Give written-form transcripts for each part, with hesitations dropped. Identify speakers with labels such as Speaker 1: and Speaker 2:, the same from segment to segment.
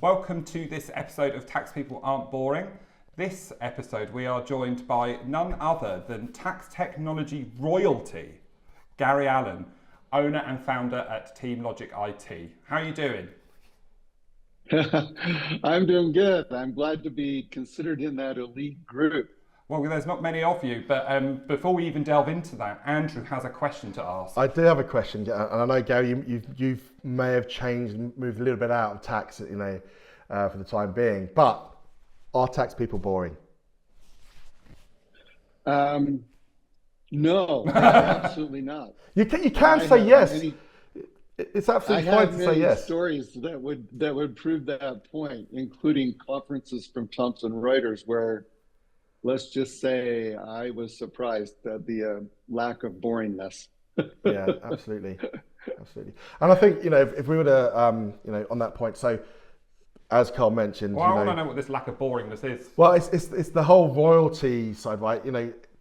Speaker 1: Welcome to this episode of Tax People Aren't Boring. This episode we are joined by none other than tax technology royalty, Gary Allen, owner and founder at Team Logic IT. How are you doing?
Speaker 2: I'm doing good. I'm glad to be considered in that elite group.
Speaker 1: Well, there's not many of you, but before we even delve into that, Andrew has a question to ask.
Speaker 3: I do have a question, and I know, Gary, you may have changed and moved a little bit out of tax, for the time being, but are tax people boring?
Speaker 2: No, absolutely not.
Speaker 3: You can say yes. It's absolutely fine to say yes.
Speaker 2: I have many stories that would prove that point, including conferences from Thomson Reuters where, let's just say, I was surprised at the lack of boringness.
Speaker 3: Yeah, absolutely, absolutely. And I think if we were to on that point, so as Carl mentioned,
Speaker 1: well, I want to know what this lack of boringness is.
Speaker 3: Well, it's the whole royalty side, right?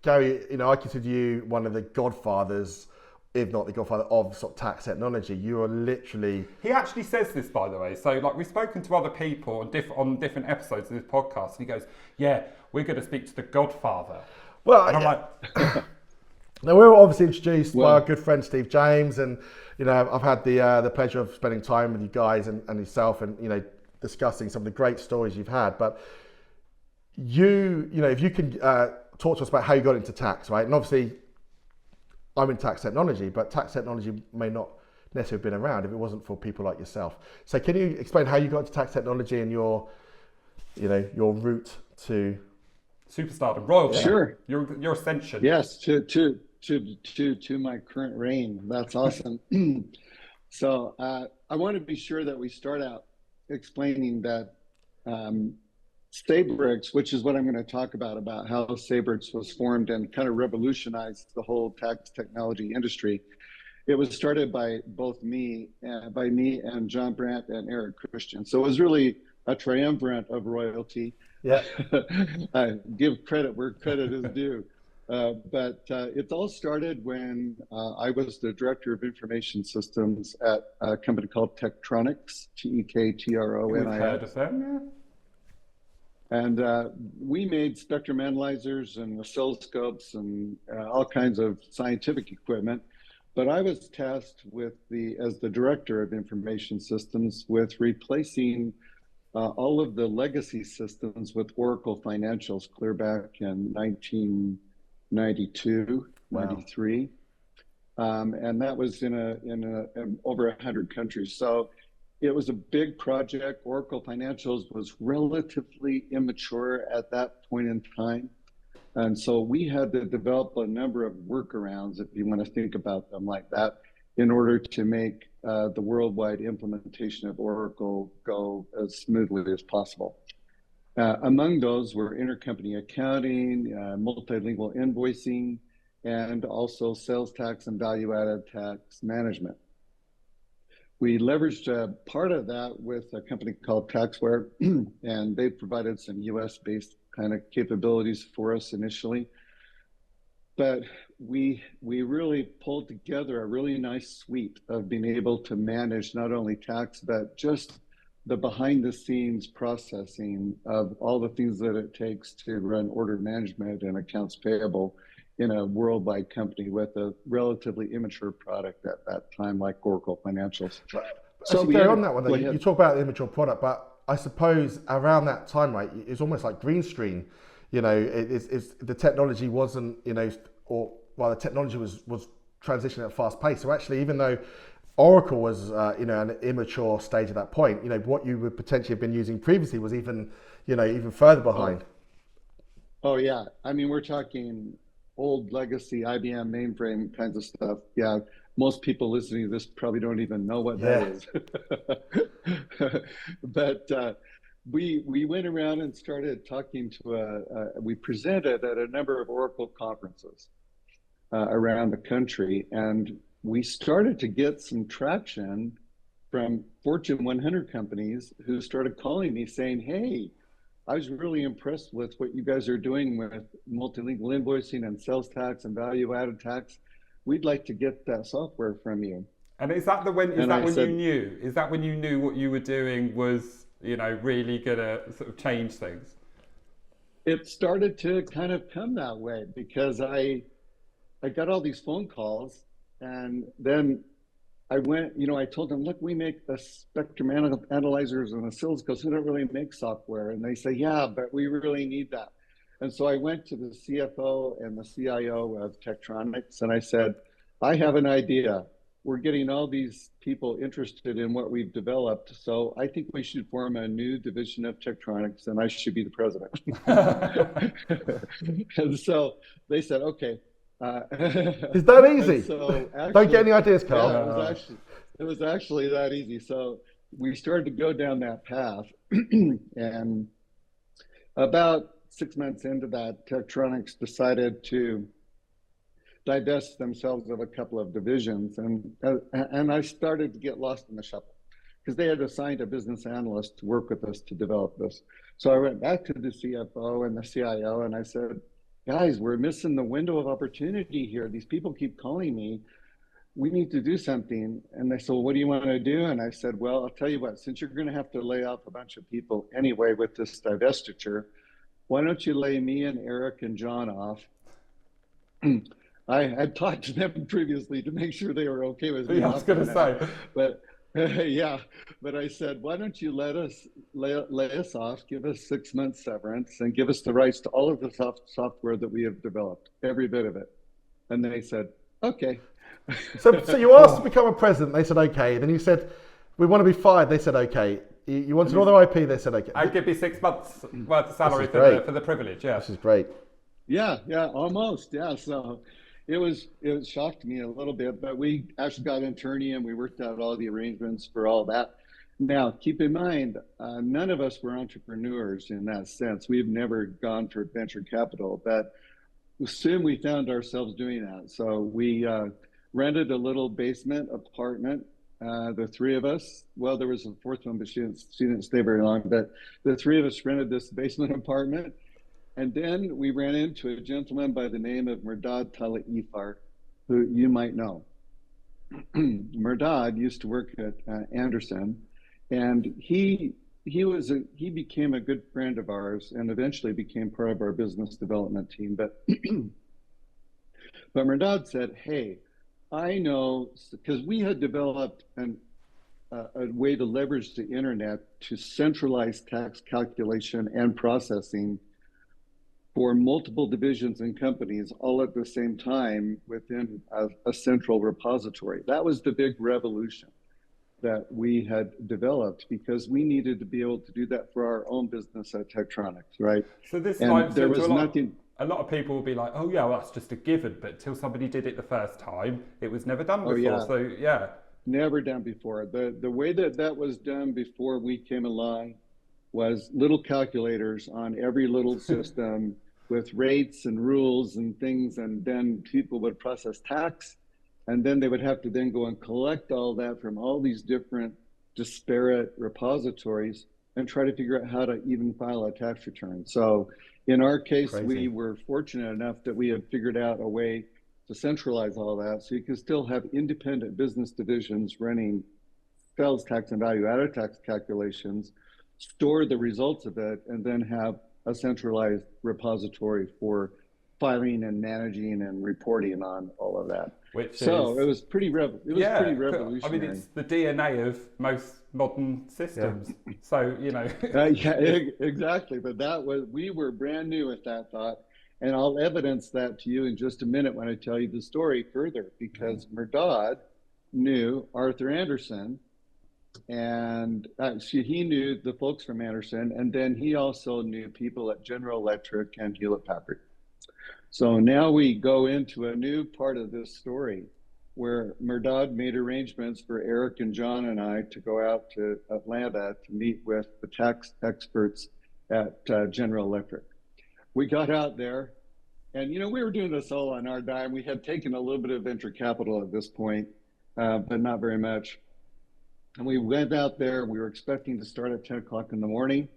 Speaker 3: Gary, I consider you one of the godfathers, if not the godfather of sort of tax technology. You are literally...
Speaker 1: He actually says this, by the way. So, we've spoken to other people on different episodes of this podcast, and he goes, yeah, we're going to speak to the godfather.
Speaker 3: Well,
Speaker 1: and I'm like...
Speaker 3: Now, we were obviously introduced by our good friend Steve James, and, I've had the pleasure of spending time with you guys and yourself and, discussing some of the great stories you've had. But if you can talk to us about how you got into tax, right? And obviously, I'm in tax technology, but tax technology may not necessarily have been around if it wasn't for people like yourself. So can you explain how you got into tax technology and your route to
Speaker 1: superstardom, royalty?
Speaker 2: Sure.
Speaker 1: Your ascension.
Speaker 2: Yes, to my current reign. That's awesome. So I want to be sure that we start out explaining that Sabrix, which is what I'm going to talk about how Sabrix was formed and kind of revolutionized the whole tax technology industry. It was started by me and John Brandt and Eric Christian. So it was really a triumvirate of royalty.
Speaker 3: Yeah.
Speaker 2: I give credit where credit is due. But it all started when I was the director of information systems at a company called Tektronix, Tektronis.
Speaker 1: We've heard of them, yeah.
Speaker 2: And we made spectrum analyzers and oscilloscopes and all kinds of scientific equipment. But I was tasked as the director of information systems with replacing all of the legacy systems with Oracle financials clear back in 1992, wow. 93. And that was in over 100 countries. So it was a big project. Oracle Financials was relatively immature at that point in time. And so we had to develop a number of workarounds, if you want to think about them like that, in order to make the worldwide implementation of Oracle go as smoothly as possible. Among those were intercompany accounting, multilingual invoicing, and also sales tax and value-added tax management. We leveraged part of that with a company called Taxware, and they provided some US-based kind of capabilities for us initially. But we really pulled together a really nice suite of being able to manage not only tax, but just the behind-the-scenes processing of all the things that it takes to run order management and accounts payable in a worldwide company with a relatively immature product at that time, like Oracle Financials.
Speaker 3: So Gary, on that one, though, you talk about the immature product, but I suppose around that time, right, it's almost like green screen. It's the technology wasn't, the technology was transitioning at a fast pace. So actually, even though Oracle was, an immature stage at that point, what you would potentially have been using previously was even further behind.
Speaker 2: Oh yeah, I mean, we're talking old legacy IBM mainframe kinds of stuff. Yeah, most people listening to this probably don't even know what that is. But we went around and started talking we presented at a number of Oracle conferences around the country, and we started to get some traction from Fortune 100 companies who started calling me saying, hey, I was really impressed with what you guys are doing with multilingual invoicing and sales tax and value-added tax. We'd like to get that software from you.
Speaker 1: And is that when you knew what you were doing was really gonna sort of change things?
Speaker 2: It started to kind of come that way because I got all these phone calls, and then I went, I told them, look, we make the spectrum analyzers and oscilloscopes. We don't really make software. And they say, yeah, but we really need that. And so I went to the CFO and the CIO of Tektronix, and I said, I have an idea. We're getting all these people interested in what we've developed. So I think we should form a new division of Tektronix, and I should be the president. And so they said, okay.
Speaker 3: Is that easy?
Speaker 2: So actually,
Speaker 3: don't get any ideas, Carl.
Speaker 2: Yeah, it was actually that easy. So we started to go down that path. And about 6 months into that, Tektronix decided to divest themselves of a couple of divisions, and I started to get lost in the shuffle because they had assigned a business analyst to work with us to develop this. So I went back to the CFO and the CIO, and I said, guys, we're missing the window of opportunity here. These people keep calling me. We need to do something. And they said, well, what do you want to do? And I said, well, I'll tell you what, since you're going to have to lay off a bunch of people anyway with this divestiture, why don't you lay me and Eric and John off? I had talked to them previously to make sure they were okay with me.
Speaker 1: I was going to say.
Speaker 2: But yeah, but I said, why don't you lay us off, give us 6 months severance, and give us the rights to all of the software that we have developed, every bit of it. And they said, okay.
Speaker 3: So you asked to become a president, they said okay. Then you said, we want to be fired, they said okay. You wanted another IP, they said okay.
Speaker 1: I'd give you 6 months worth of salary for the privilege, yeah.
Speaker 3: This is great.
Speaker 2: Yeah, almost, yeah. So it shocked me a little bit, but we actually got an attorney and we worked out all the arrangements for all that. Now, keep in mind, none of us were entrepreneurs in that sense. We've never gone for venture capital, but soon we found ourselves doing that. So we rented a little basement apartment, the three of us. Well, there was a fourth one, but she didn't stay very long, but the three of us rented this basement apartment. And then we ran into a gentleman by the name of Mehrdad Tala-Ifar, who you might know. Mehrdad used to work at Anderson, and he became a good friend of ours and eventually became part of our business development team. But Mehrdad said, hey, I know, because we had developed a way to leverage the internet to centralize tax calculation and processing for multiple divisions and companies all at the same time within a central repository. That was the big revolution that we had developed because we needed to be able to do that for our own business at Tektronix, right?
Speaker 1: So this
Speaker 2: and there was nothing.
Speaker 1: A lot of people will be like, oh yeah, well, that's just a given, but till somebody did it the first time, it was never done before.
Speaker 2: Yeah.
Speaker 1: So yeah.
Speaker 2: Never done before. The way that was done before we came along was little calculators on every little system with rates and rules and things, and then people would process tax, and then they would have to then go and collect all that from all these different disparate repositories and try to figure out how to even file a tax return. So in our case, we were fortunate enough that we had figured out a way to centralize all that so you could still have independent business divisions running sales tax and value-added tax calculations, store the results of it, and then have a centralized repository for filing and managing and reporting on all of that. It was pretty revolutionary.
Speaker 1: I mean, it's the DNA of most modern systems. Yeah. So,
Speaker 2: exactly. But we were brand new at that thought. And I'll evidence that to you in just a minute when I tell you the story further, because Mehrdad knew Arthur Anderson, and he knew the folks from Anderson, and then he also knew people at General Electric and Hewlett-Packard. So now we go into a new part of this story where Mehrdad made arrangements for Eric and John and I to go out to Atlanta to meet with the tax experts at General Electric. We got out there, and we were doing this all on our dime. We had taken a little bit of venture capital at this point, but not very much. And we went out there. We were expecting to start at 10 o'clock in the morning.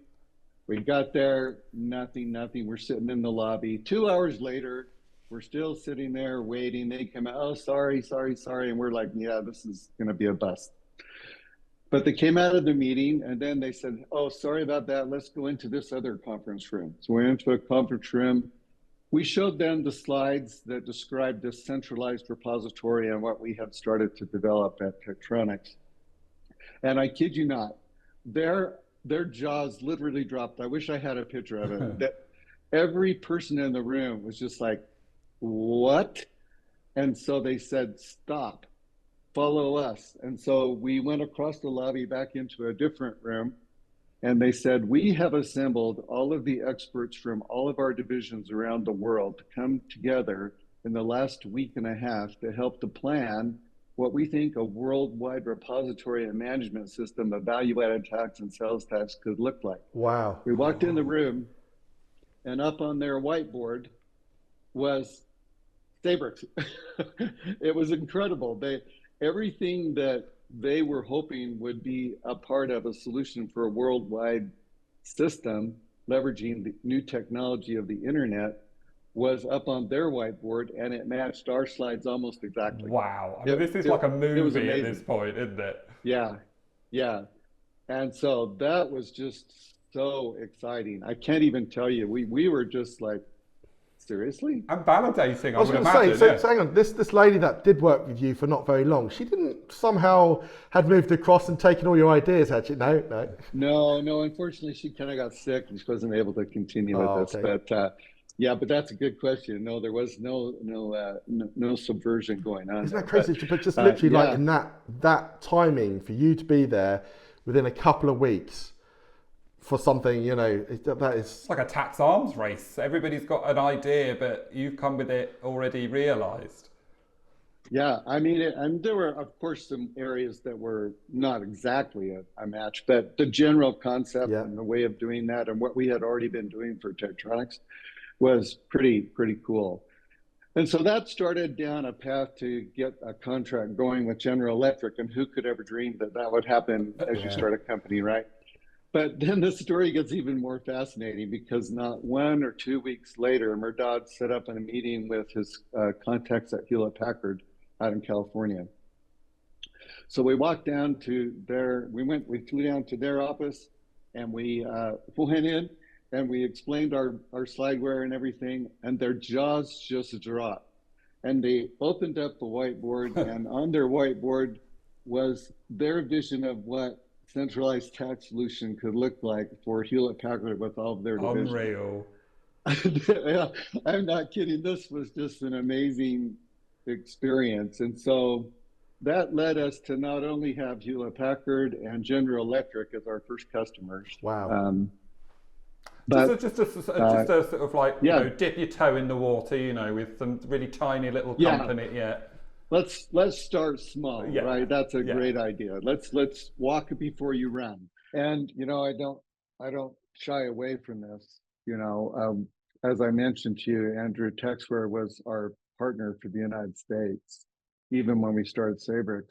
Speaker 2: We got there, nothing. We're sitting in the lobby. 2 hours later, we're still sitting there waiting. They come out, oh, sorry. And we're like, yeah, this is going to be a bust. But they came out of the meeting and then they said, oh, sorry about that. Let's go into this other conference room. So we went into a conference room. We showed them the slides that described this centralized repository and what we had started to develop at Tektronix. And I kid you not, their jaws literally dropped. I wish I had a picture of it. That every person in the room was just like, what? And so they said, stop, follow us. And so we went across the lobby back into a different room. And they said, we have assembled all of the experts from all of our divisions around the world to come together in the last week and a half to help to plan what we think a worldwide repository and management system of value-added tax and sales tax could look like.
Speaker 3: Wow.
Speaker 2: We walked in the room, and up on their whiteboard was Sabrix. It was incredible. Everything that they were hoping would be a part of a solution for a worldwide system, leveraging the new technology of the internet, was up on their whiteboard, and it matched our slides almost exactly.
Speaker 1: Wow. I mean, this is like a movie at this point, isn't it?
Speaker 2: Yeah, yeah. And so that was just so exciting. I can't even tell you. We were just like, seriously?
Speaker 1: And validating,
Speaker 3: I was going to say, so hang on, this lady that did work with you for not very long, she didn't somehow had moved across and taken all your ideas, had she? No.
Speaker 2: Unfortunately, she kind of got sick and she wasn't able to continue with this.
Speaker 3: Okay.
Speaker 2: But yeah, but that's a good question. No, there was no subversion going on.
Speaker 3: Isn't that crazy? But just literally like in that timing for you to be there within a couple of weeks for something, that is...
Speaker 1: It's like a tax arms race. Everybody's got an idea, but you've come with it already realized.
Speaker 2: Yeah, I mean, and there were, of course, some areas that were not exactly a match, but the general concept and the way of doing that and what we had already been doing for Tektronix was pretty cool. And so that started down a path to get a contract going with General Electric, and who could ever dream that would happen as you start a company, right? But then the story gets even more fascinating because not 1 or 2 weeks later, Mehrdad set up a meeting with his contacts at Hewlett Packard out in California. So we walked down to we flew down to their office, and we went in and we explained our slideware and everything, and their jaws just dropped. And they opened up the whiteboard, and on their whiteboard was their vision of what centralized tax solution could look like for Hewlett Packard with all of their divisions.
Speaker 1: Unreal.
Speaker 2: Yeah, I'm not kidding. This was just an amazing experience. And so that led us to not only have Hewlett Packard and General Electric as our first customers.
Speaker 3: Wow.
Speaker 2: But
Speaker 1: just a sort of like, dip your toe in the water, with some really tiny little company. Yeah.
Speaker 2: Let's start small, right? That's a great idea. Let's walk before you run. And I don't shy away from this. As I mentioned to you, Andrew, Taxware was our partner for the United States, even when we started Sabrix.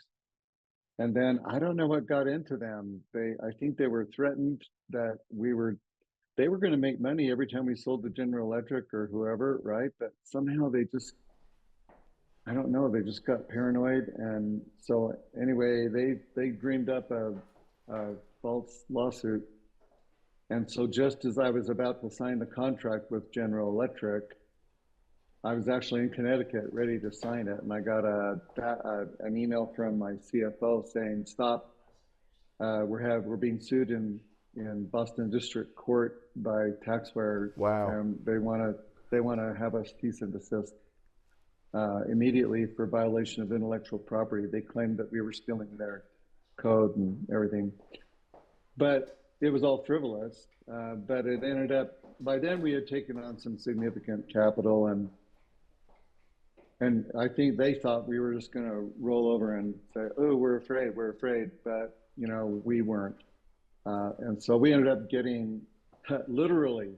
Speaker 2: And then I don't know what got into them. I think they were threatened that they were going to make money every time we sold to General Electric or whoever, right? But somehow they just, I don't know, they just got paranoid. And so anyway, they dreamed up a false lawsuit. And so just as I was about to sign the contract with General Electric, I was actually in Connecticut ready to sign it. And I got an email from my CFO saying, stop, we're being sued in Boston District Court by Taxware.
Speaker 3: Wow.
Speaker 2: And they want to have us cease and desist immediately for violation of intellectual property. They claimed that we were stealing their code and everything, but it was all frivolous. But it ended up, by then we had taken on some significant capital, and I think they thought we were just going to roll over and say, oh, we're afraid, but we weren't. And so we ended up getting literally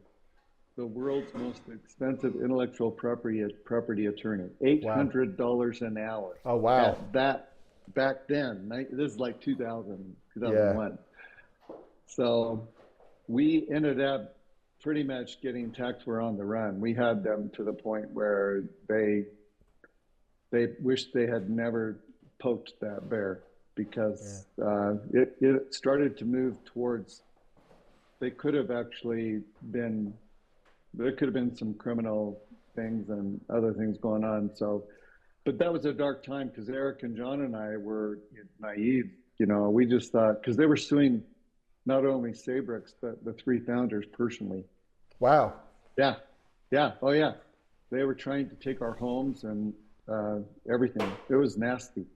Speaker 2: the world's most expensive intellectual property attorney, $800 an hour.
Speaker 3: Oh, wow.
Speaker 2: That back then, this is like 2001. Yeah. So we ended up pretty much getting Taxware on the run. We had them to the point where they wished they had never poked that bear. because it started to move towards, there could have been some criminal things and other things going on. So, but that was a dark time because Eric and John and I were naive. We just thought, because they were suing not only Sabrix, but the three founders personally.
Speaker 3: Wow.
Speaker 2: Yeah. Oh yeah. They were trying to take our homes and everything. It was nasty.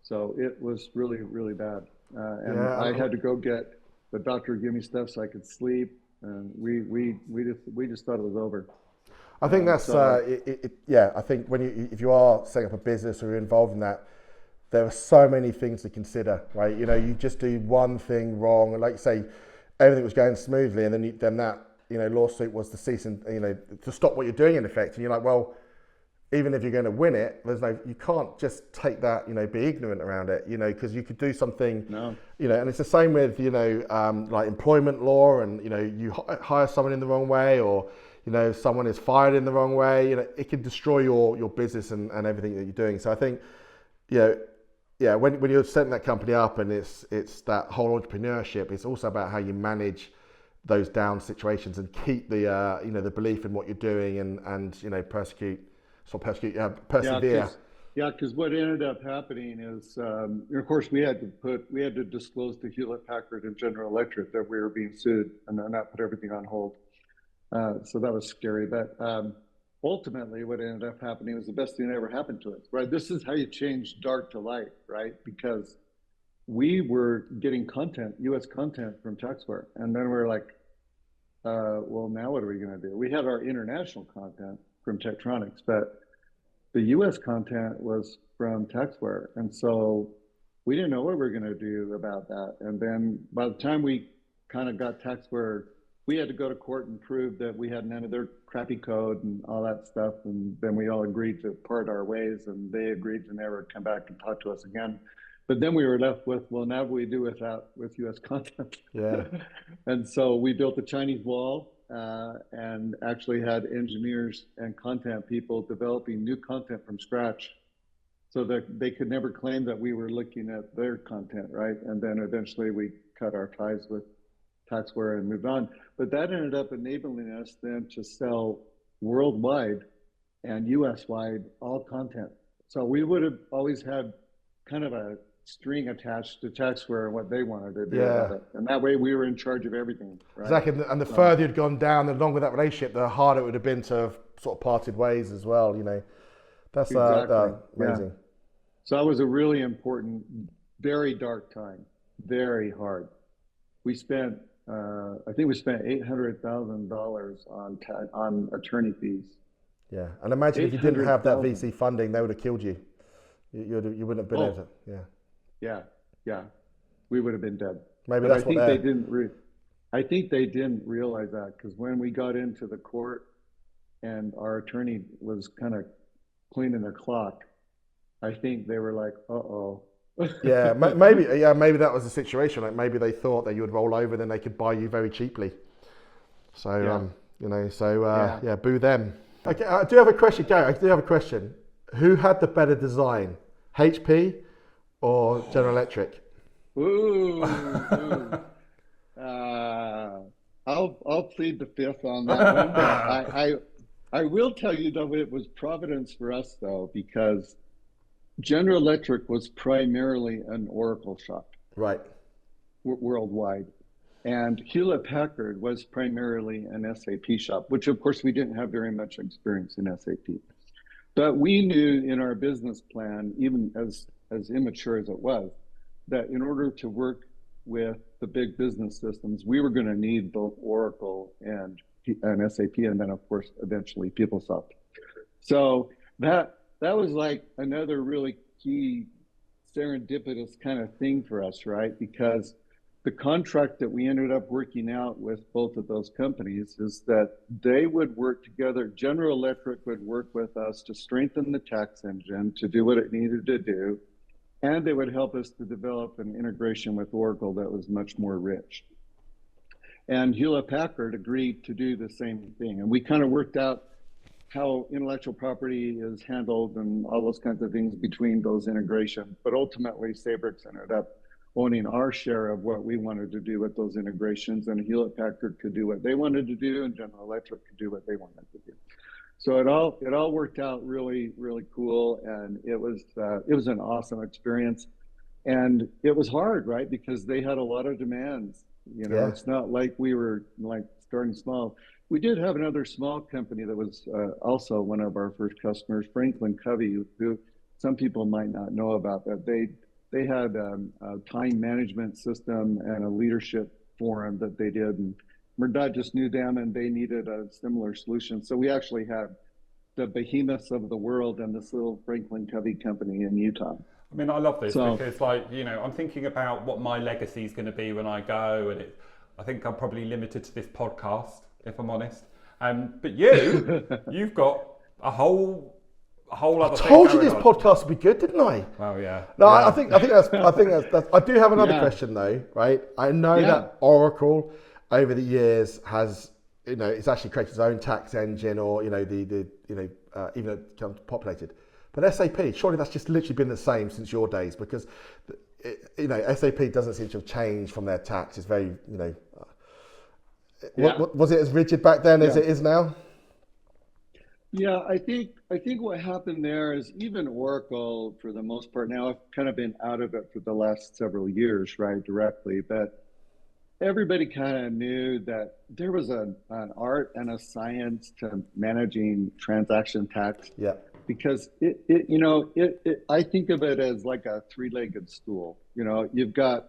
Speaker 2: So it was really, really bad. And I had to go get the doctor give me stuff so I could sleep. And we just thought it was over.
Speaker 3: I think that's I think if you are setting up a business or you're involved in that, there are so many things to consider, right? You just do one thing wrong, and like you say, everything was going smoothly, and then that lawsuit was to cease and to stop what you're doing in effect, and you're like, well, even if you're going to win it, you can't just take that, be ignorant around it, because you could do something, and it's the same with like employment law, and you hire someone in the wrong way, or if someone is fired in the wrong way, it can destroy your business and everything that you're doing. So I think, when you're setting that company up, and it's that whole entrepreneurship, it's also about how you manage those down situations and keep the the belief in what you're doing and persevere.
Speaker 2: Because what ended up happening is, of course, we had to disclose to Hewlett Packard and General Electric that we were being sued, and then that put everything on hold. So that was scary, but ultimately what ended up happening was the best thing that ever happened to us, right? This is how you change dark to light, right? Because we were getting US content from Taxware, and then we're like, well, now what are we going to do? We had our international content from Tektronix, but the US content was from Taxware, and so we didn't know what we were going to do about that. And then by the time we kind of got Taxware, we had to go to court and prove that we had none of their crappy code and all that stuff. And then we all agreed to part our ways, and they agreed to never come back and talk to us again. But then we were left with, well, now what do we do with US content?
Speaker 3: Yeah.
Speaker 2: And so we built a Chinese wall and actually had engineers and content people developing new content from scratch so that they could never claim that we were looking at their content, right? And then eventually we cut our ties with Taxware and moved on. But that ended up enabling us then to sell worldwide and US-wide all content. So we would have always had kind of a string attached to Taxware and what they wanted to do about it. And that way we were in charge of everything. Right?
Speaker 3: Exactly. And the further you'd gone down, the longer that relationship, the harder it would have been to have sort of parted ways as well. That's amazing.
Speaker 2: Yeah. So that was a really important, very dark time, very hard. We spent, I think we spent $800,000 on attorney fees.
Speaker 3: Yeah, and imagine if you didn't have that VC funding, they would have killed you. You wouldn't have been able to.
Speaker 2: Yeah, we would have been dead.
Speaker 3: Maybe
Speaker 2: but
Speaker 3: that's
Speaker 2: I think they didn't realize that, because when we got into the court and our attorney was kind of cleaning their clock, I think they were like, uh-oh.
Speaker 3: maybe that was the situation. Like maybe they thought that you would roll over, then they could buy you very cheaply. So boo them. Okay, I do have a question, Gary. Who had the better design, HP or General Electric?
Speaker 2: I'll plead the fifth on that one. I will tell you though, it was providence for us though, because General Electric was primarily an Oracle shop,
Speaker 3: right,
Speaker 2: worldwide, and Hewlett Packard was primarily an SAP shop, which of course we didn't have very much experience in SAP. But we knew in our business plan, even as immature as it was, that in order to work with the big business systems, we were going to need both Oracle and SAP, and then of course eventually PeopleSoft. So that was like another really key serendipitous kind of thing for us, right? Because the contract that we ended up working out with both of those companies is that they would work together. General Electric would work with us to strengthen the tax engine to do what it needed to do, and they would help us to develop an integration with Oracle that was much more rich. And Hewlett Packard agreed to do the same thing, and we kind of worked out how intellectual property is handled and all those kinds of things between those integrations. But ultimately, Sabrix ended up owning our share of what we wanted to do with those integrations, and Hewlett Packard could do what they wanted to do, and General Electric could do what they wanted to do. So it all worked out really, really cool, and it was an awesome experience. And it was hard, right? Because they had a lot of demands. It's not like we were like starting small. We did have another small company that was also one of our first customers, Franklin Covey, who some people might not know about. That they had a time management system and a leadership forum that they did, and Murdoch just knew them, and they needed a similar solution. So we actually had the behemoths of the world and this little Franklin Covey company in Utah.
Speaker 1: I mean, I love this because, like, I'm thinking about what my legacy is going to be when I go, and I think I'm probably limited to this podcast, if I'm honest. But you've got a whole other thing. I told you
Speaker 3: this podcast would be good, didn't I?
Speaker 1: Well, yeah.
Speaker 3: No, yeah. I think that's. I do have another question though, right? I know that Oracle over the years has, it's actually created its own tax engine, or even it becomes populated. But SAP, surely that's just literally been the same since your days, because SAP doesn't seem to have changed from their tax. It's very, was it as rigid back then as it is now?
Speaker 2: Yeah, I think what happened there is even Oracle, for the most part, now I've kind of been out of it for the last several years, right, directly, but everybody kind of knew that there was an art and a science to managing transaction tax.
Speaker 3: Yeah.
Speaker 2: Because I think of it as like a three-legged stool. You've got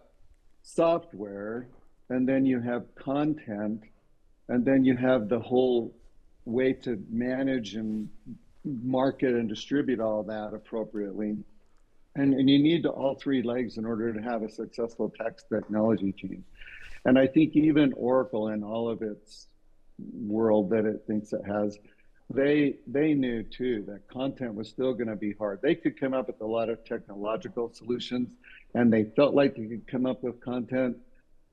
Speaker 2: software, and then you have content, and then you have the whole way to manage and market and distribute all that appropriately. And you need all three legs in order to have a successful tax technology team. And I think even Oracle and all of its world that it thinks it has, they knew too that content was still going to be hard. They could come up with a lot of technological solutions, and they felt like they could come up with content,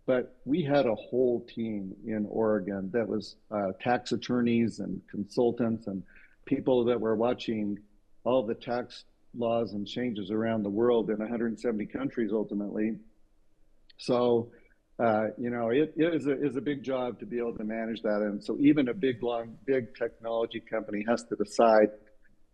Speaker 2: but we had a whole team in Oregon that was tax attorneys and consultants and people that were watching all the tax laws and changes around the world in 170 countries ultimately. So it is a big job to be able to manage that. And so even a big technology company has to decide,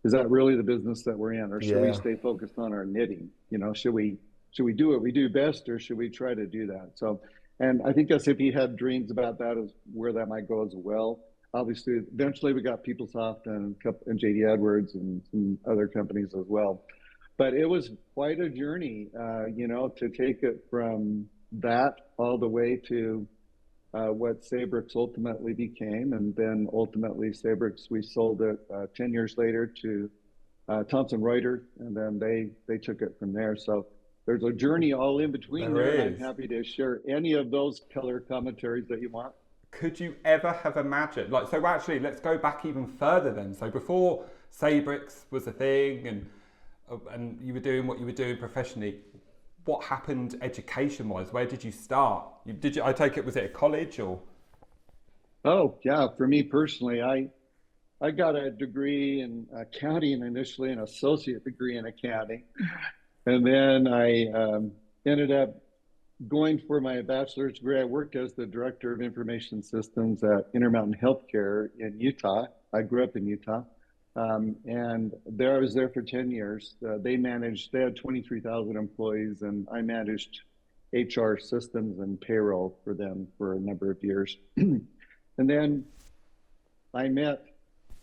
Speaker 2: is that really the business that we're in? Or should we stay focused on our knitting? Should we do what we do best, or should we try to do that? So, and I think SAP had dreams about that, as where that might go as well. Obviously, eventually we got PeopleSoft and JD Edwards and some other companies as well. But it was quite a journey, to take it from that all the way to what Sabrix ultimately became. And then ultimately Sabrix, we sold it 10 years later to Thomson Reuters, and then they took it from there. So there's a journey all in between there, and I'm happy to share any of those color commentaries that you want.
Speaker 1: Could you ever have imagined, so actually let's go back even further then. So before Sabrix was a thing and you were doing what you were doing professionally, what happened education-wise? Where did you start? I take it, was it a college or?
Speaker 2: Oh yeah, for me personally, I got a degree in accounting initially, an associate degree in accounting, and then I ended up going for my bachelor's degree. I worked as the director of information systems at Intermountain Healthcare in Utah. I grew up in Utah. And I was there for 10 years. They had 23,000 employees, and I managed HR systems and payroll for them for a number of years. And then I met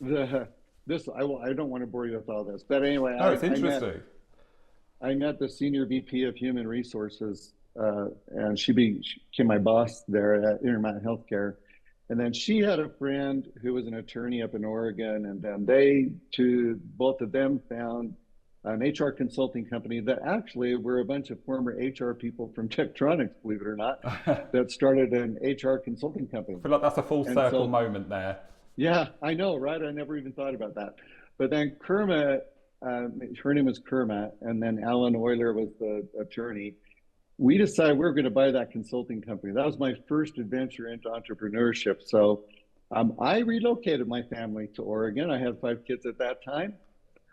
Speaker 2: I don't want to bore you with all this, but anyway.
Speaker 1: Oh, it's interesting.
Speaker 2: I met the senior VP of Human Resources, and she became my boss there at Intermountain Healthcare. And then she had a friend who was an attorney up in Oregon, and then both of them found an HR consulting company that actually were a bunch of former HR people from Tektronix, believe it or not, that started an HR consulting company.
Speaker 1: I feel like that's a full circle moment there.
Speaker 2: Yeah, I know, right? I never even thought about that. But then Kermit, her name was Kermit, and then Alan Euler was the attorney. We decided we were going to buy that consulting company. That was my first adventure into entrepreneurship. So I relocated my family to Oregon. I had 5 kids at that time.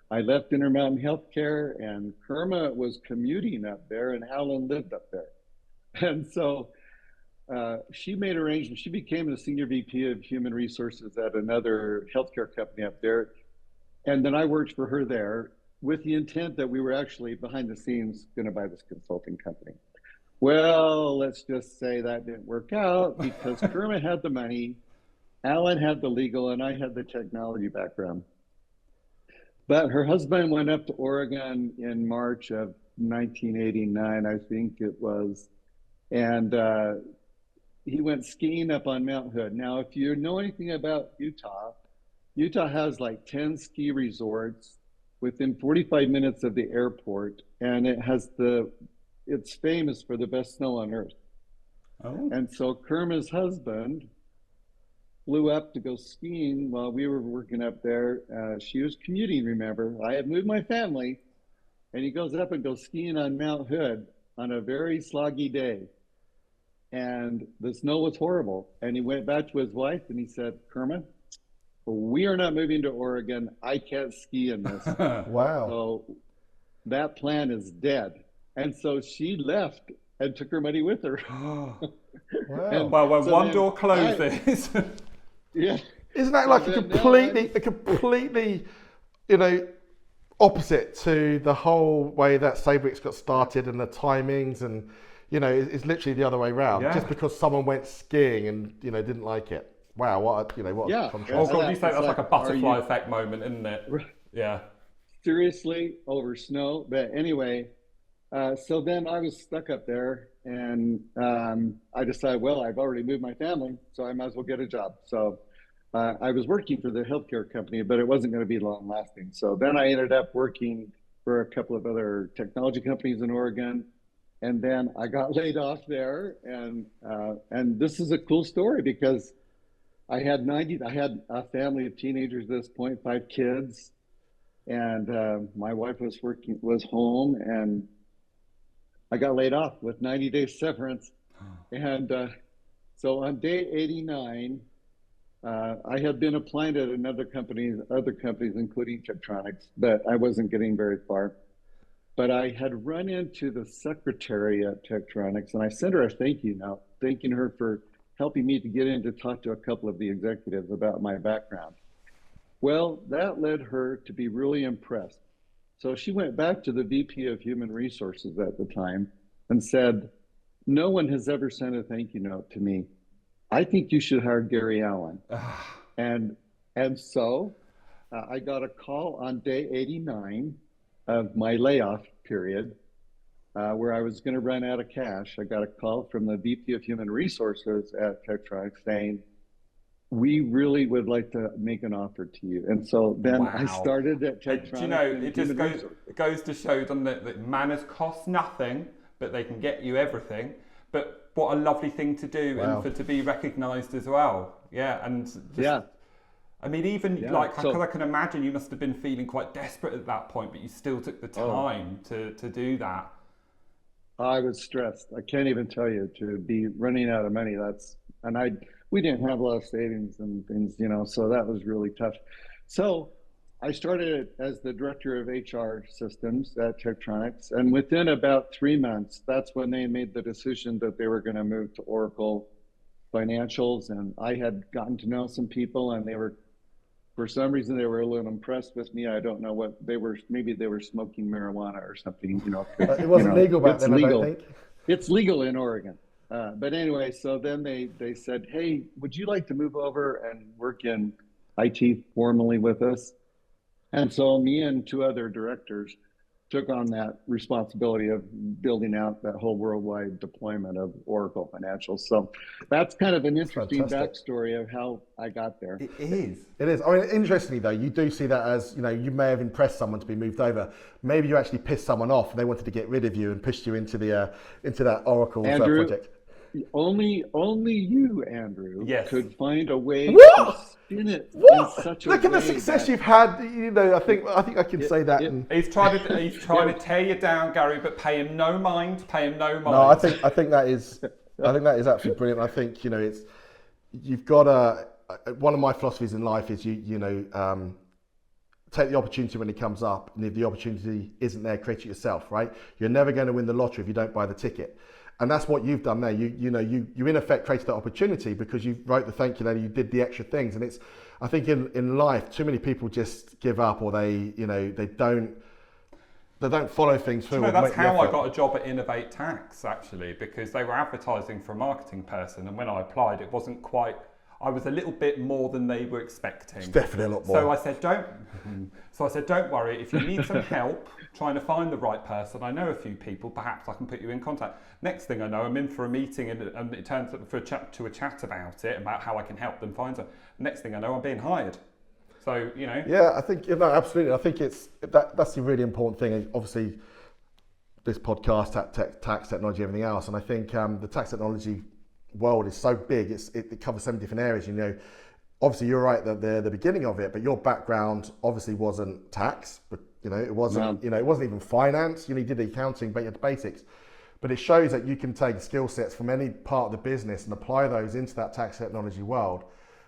Speaker 2: I left Intermountain Healthcare, and Kerma was commuting up there, and Alan lived up there. And so she made arrangements. She became the senior VP of human resources at another healthcare company up there. And then I worked for her there with the intent that we were actually behind the scenes going to buy this consulting company. Well, let's just say that didn't work out because Kerma had the money, Alan had the legal, and I had the technology background. But her husband went up to Oregon in March of 1989, I think it was. And he went skiing up on Mount Hood. Now, if you know anything about Utah, Utah has like 10 ski resorts within 45 minutes of the airport, and it's famous for the best snow on earth.
Speaker 1: Oh.
Speaker 2: And so Kerma's husband flew up to go skiing while we were working up there. She was commuting, remember. I had moved my family, and he goes up and goes skiing on Mount Hood on a very sloggy day. And the snow was horrible. And he went back to his wife and he said, Kerma, we are not moving to Oregon. I can't ski in this.
Speaker 3: Wow.
Speaker 2: So that plan is dead. And so she left and took her money with her.
Speaker 3: Wow.
Speaker 1: Well, when so one door closes.
Speaker 2: Yeah.
Speaker 3: Isn't that like a completely, opposite to the whole way that Sabrix got started and the timings, and it's literally the other way around. Yeah. Just because someone went skiing and didn't like it. Wow, what a contrast.
Speaker 1: Oh God, you say that's like a butterfly effect moment, isn't it? Yeah.
Speaker 2: Seriously, over snow. But anyway, so then I was stuck up there, and I decided, well, I've already moved my family, so I might as well get a job. So I was working for the healthcare company, but it wasn't going to be long lasting. So then I ended up working for a couple of other technology companies in Oregon. And then I got laid off there, and this is a cool story because I had a family of teenagers at this point, 5 kids, and my wife was home, and I got laid off with 90-day severance. And so on day 89, I had been applying at other companies, including Tektronix, but I wasn't getting very far. But I had run into the secretary at Tektronix, and I sent her a thank you note, thanking her for helping me to get in to talk to a couple of the executives about my background. Well, that led her to be really impressed. So she went back to the VP of Human Resources at the time and said, no one has ever sent a thank you note to me. I think you should hire Gary Allen. And so I got a call on day 89 of my layoff period, where I was going to run out of cash. I got a call from the VP of Human Resources at Tektronix saying, we really would like to make an offer to you. And so then I started at Tektronix.
Speaker 1: It just goes to show them that manners cost nothing, but they can get you everything. But what a lovely thing to do, and to be recognised as well. Yeah, and I mean, because I can imagine you must have been feeling quite desperate at that point, but you still took the time to do that.
Speaker 2: I was stressed. I can't even tell you, to be running out of money. We didn't have a lot of savings and things, so that was really tough. So I started as the director of HR systems at Tektronix, and within about 3 months, that's when they made the decision that they were going to move to Oracle Financials. And I had gotten to know some people, and for some reason, they were a little impressed with me. I don't know what they were. Maybe they were smoking marijuana or something.
Speaker 3: It wasn't legal back then,
Speaker 2: legal.
Speaker 3: I don't think.
Speaker 2: It's legal in Oregon. But anyway, so then they said, hey, would you like to move over and work in IT formally with us? And so me and 2 other directors took on that responsibility of building out that whole worldwide deployment of Oracle Financials. So that's kind of an interesting backstory of how I got there.
Speaker 1: It is.
Speaker 3: It is. I mean, interestingly though, you do see that as, you may have impressed someone to be moved over. Maybe you actually pissed someone off and they wanted to get rid of you and pushed you into that Oracle project.
Speaker 2: Only you, Andrew, could find a way
Speaker 3: to
Speaker 2: spin it
Speaker 3: in
Speaker 2: such a
Speaker 3: way. Look at the success you've had. I think I can say that.
Speaker 1: He's trying to tear you down, Gary, but pay him no mind.
Speaker 3: No, I think that is absolutely brilliant. I think you've got to. one of my philosophies in life is take the opportunity when it comes up, and if the opportunity isn't there, create it yourself, right? You're never going to win the lottery if you don't buy the ticket. And that's what you've done there. You in effect created that opportunity because you wrote the thank you letter, you did the extra things. And I think in life, too many people just give up, or they don't follow things through.
Speaker 1: That's how I got a job at Innovate Tax, actually, because they were advertising for a marketing person, and when I applied, it wasn't quite. I was a little bit more than they were expecting.
Speaker 3: It's definitely a lot more.
Speaker 1: So I said, don't worry. If you need some help trying to find the right person, I know a few people. Perhaps I can put you in contact. Next thing I know, I'm in for a meeting, and it turns up for a chat about it, about how I can help them find something. Next thing I know, I'm being hired. So
Speaker 3: Yeah, I think absolutely. I think that's the really important thing. Obviously, this podcast, tax technology, everything else, and I think the tax technology world is so big. It covers so many different areas. Obviously you're right that the beginning of it, but your background obviously wasn't tax, but it wasn't it wasn't even finance. You did the accounting, but you had the basics. But it shows that you can take skill sets from any part of the business and apply those into that tax technology world.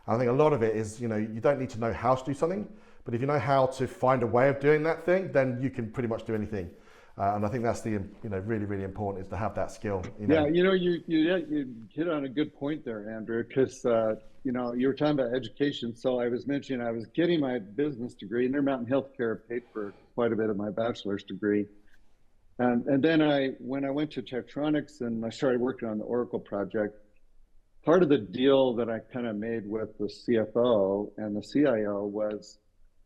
Speaker 3: And I think a lot of it is you don't need to know how to do something, but if you know how to find a way of doing that thing, then you can pretty much do anything. And I think that's the really, really important, is to have that skill.
Speaker 2: Yeah, you hit on a good point there, Andrew, because you were talking about education. So I was mentioning I was getting my business degree. Intermountain Healthcare paid for quite a bit of my bachelor's degree, and then when I went to Tektronix and I started working on the Oracle project, part of the deal that I kind of made with the CFO and the CIO was,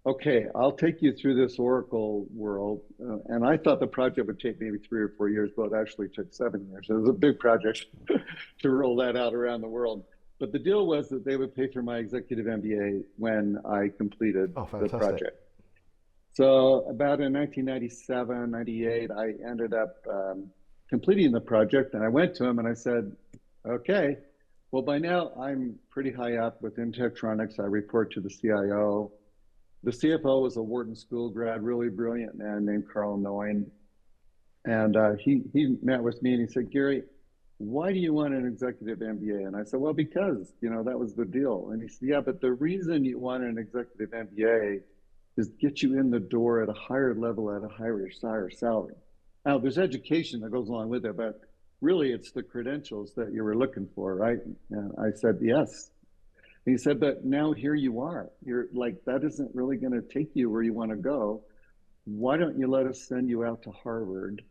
Speaker 2: okay, I'll take you through this Oracle world. And I thought the project would take maybe 3 or 4 years, but it actually took 7 years. It was a big project to roll that out around the world. But the deal was that they would pay for my executive MBA when I completed the project. So about in 1997, 98, I ended up completing the project. And I went to him and I said, okay, well, by now I'm pretty high up within Tektronix. I report to the CIO. The CFO was a Wharton School grad, really brilliant man named Carl Noyne. And he met with me and he said, Gary, why do you want an executive MBA? And I said, well, because, that was the deal. And he said, yeah, but the reason you want an executive MBA is get you in the door at a higher level at a higher salary. Now, there's education that goes along with it, but really it's the credentials that you were looking for, right? And I said, yes. He said, but now here you are. You're like, that isn't really going to take you where you want to go. Why don't you let us send you out to Harvard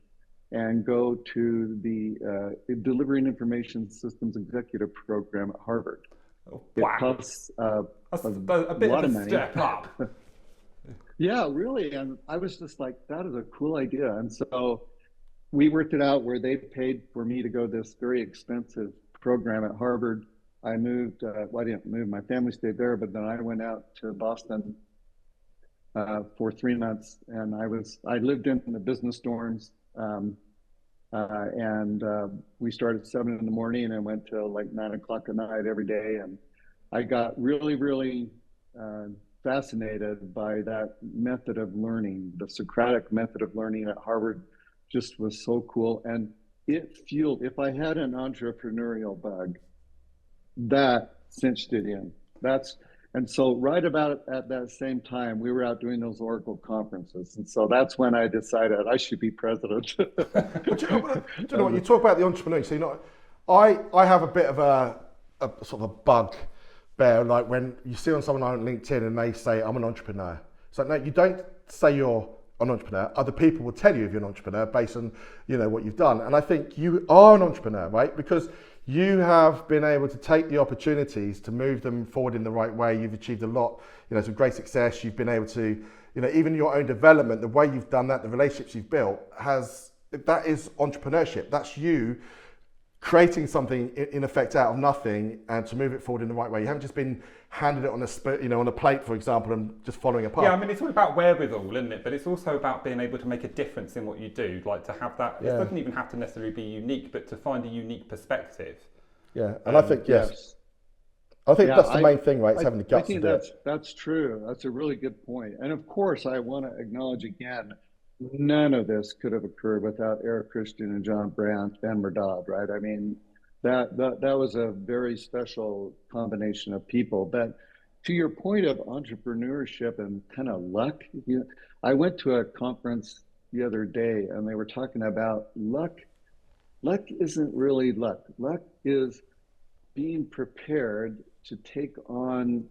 Speaker 2: and go to the Delivering Information Systems Executive Program at Harvard?
Speaker 1: Oh, wow.
Speaker 2: It costs a
Speaker 1: bit
Speaker 2: lot
Speaker 1: of
Speaker 2: of
Speaker 1: a
Speaker 2: money.
Speaker 1: step up.
Speaker 2: Yeah, really. And I was just like, that is a cool idea. And so we worked it out where they paid for me to go this very expensive program at Harvard. I moved, I didn't move, my family stayed there, but then I went out to Boston for 3 months, and I lived in the business dorms, and we started at 7 in the morning and went till like 9 o'clock at night every day. And I got really, really fascinated by that method of learning. The Socratic method of learning at Harvard just was so cool. And it fueled, if I had an entrepreneurial bug, that cinched it in. And so right about at that same time, we were out doing those Oracle conferences. And so that's when I decided I should be president.
Speaker 3: Do you know what, you talk about the entrepreneur, so I have a bit of a sort of a bug bear, like when you see on someone on LinkedIn and they say, I'm an entrepreneur. It's like, no, you don't say you're an entrepreneur. Other people will tell you if you're an entrepreneur based on, what you've done. And I think you are an entrepreneur, right? Because you have been able to take the opportunities to move them forward in the right way. You've achieved a lot, some great success. You've been able to, even your own development, the way you've done that, the relationships you've built, that is entrepreneurship. That's you creating something in effect out of nothing and to move it forward in the right way. You haven't just been handed it on a plate, for example, and just following a path.
Speaker 1: Yeah, I mean, it's all about wherewithal, isn't it? But it's also about being able to make a difference in what you do, like to have that. Yeah. It doesn't even have to necessarily be unique, but to find a unique perspective.
Speaker 3: Yeah, and I think yes. I think that's the main thing, right? It's having the guts to do it.
Speaker 2: That's true. That's a really good point. And of course, I want to acknowledge again, none of this could have occurred without Eric Christian and John Brandt and Merdad, right? I mean, that was a very special combination of people. But to your point of entrepreneurship and kind of luck, I went to a conference the other day and they were talking about luck. Luck isn't really luck. Luck is being prepared to take on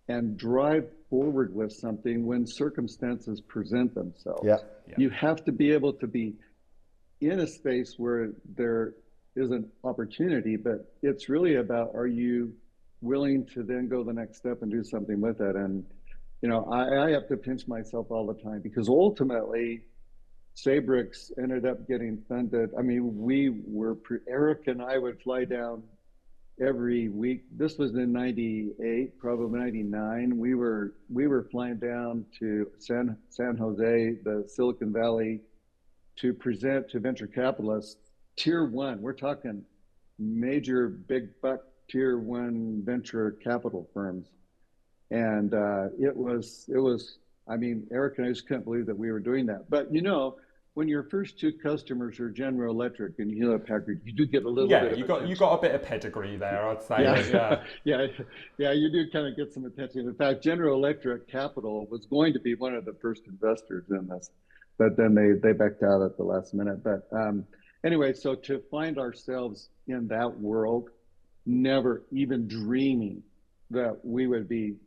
Speaker 2: and drive forward with something when circumstances present themselves.
Speaker 3: Yeah.
Speaker 2: You have to be able to be in a space where there is an opportunity, but it's really about, are you willing to then go the next step and do something with it? And, I have to pinch myself all the time because ultimately Sabrix ended up getting funded. I mean, Eric and I would fly down every week. This was in 98, probably 99. We were flying down to San Jose, the Silicon Valley, to present to venture capitalists, tier one. We're talking major big buck tier one venture capital firms. And it was, I mean, Eric and I just couldn't believe that we were doing that. But when your first two customers are General Electric and Hewlett Packard, you do get a little bit.
Speaker 1: You got a bit of pedigree there, I'd say.
Speaker 2: Yeah, you do kind of get some attention. In fact, General Electric Capital was going to be one of the first investors in this, but then they backed out at the last minute. But anyway, so to find ourselves in that world, never even dreaming that we would be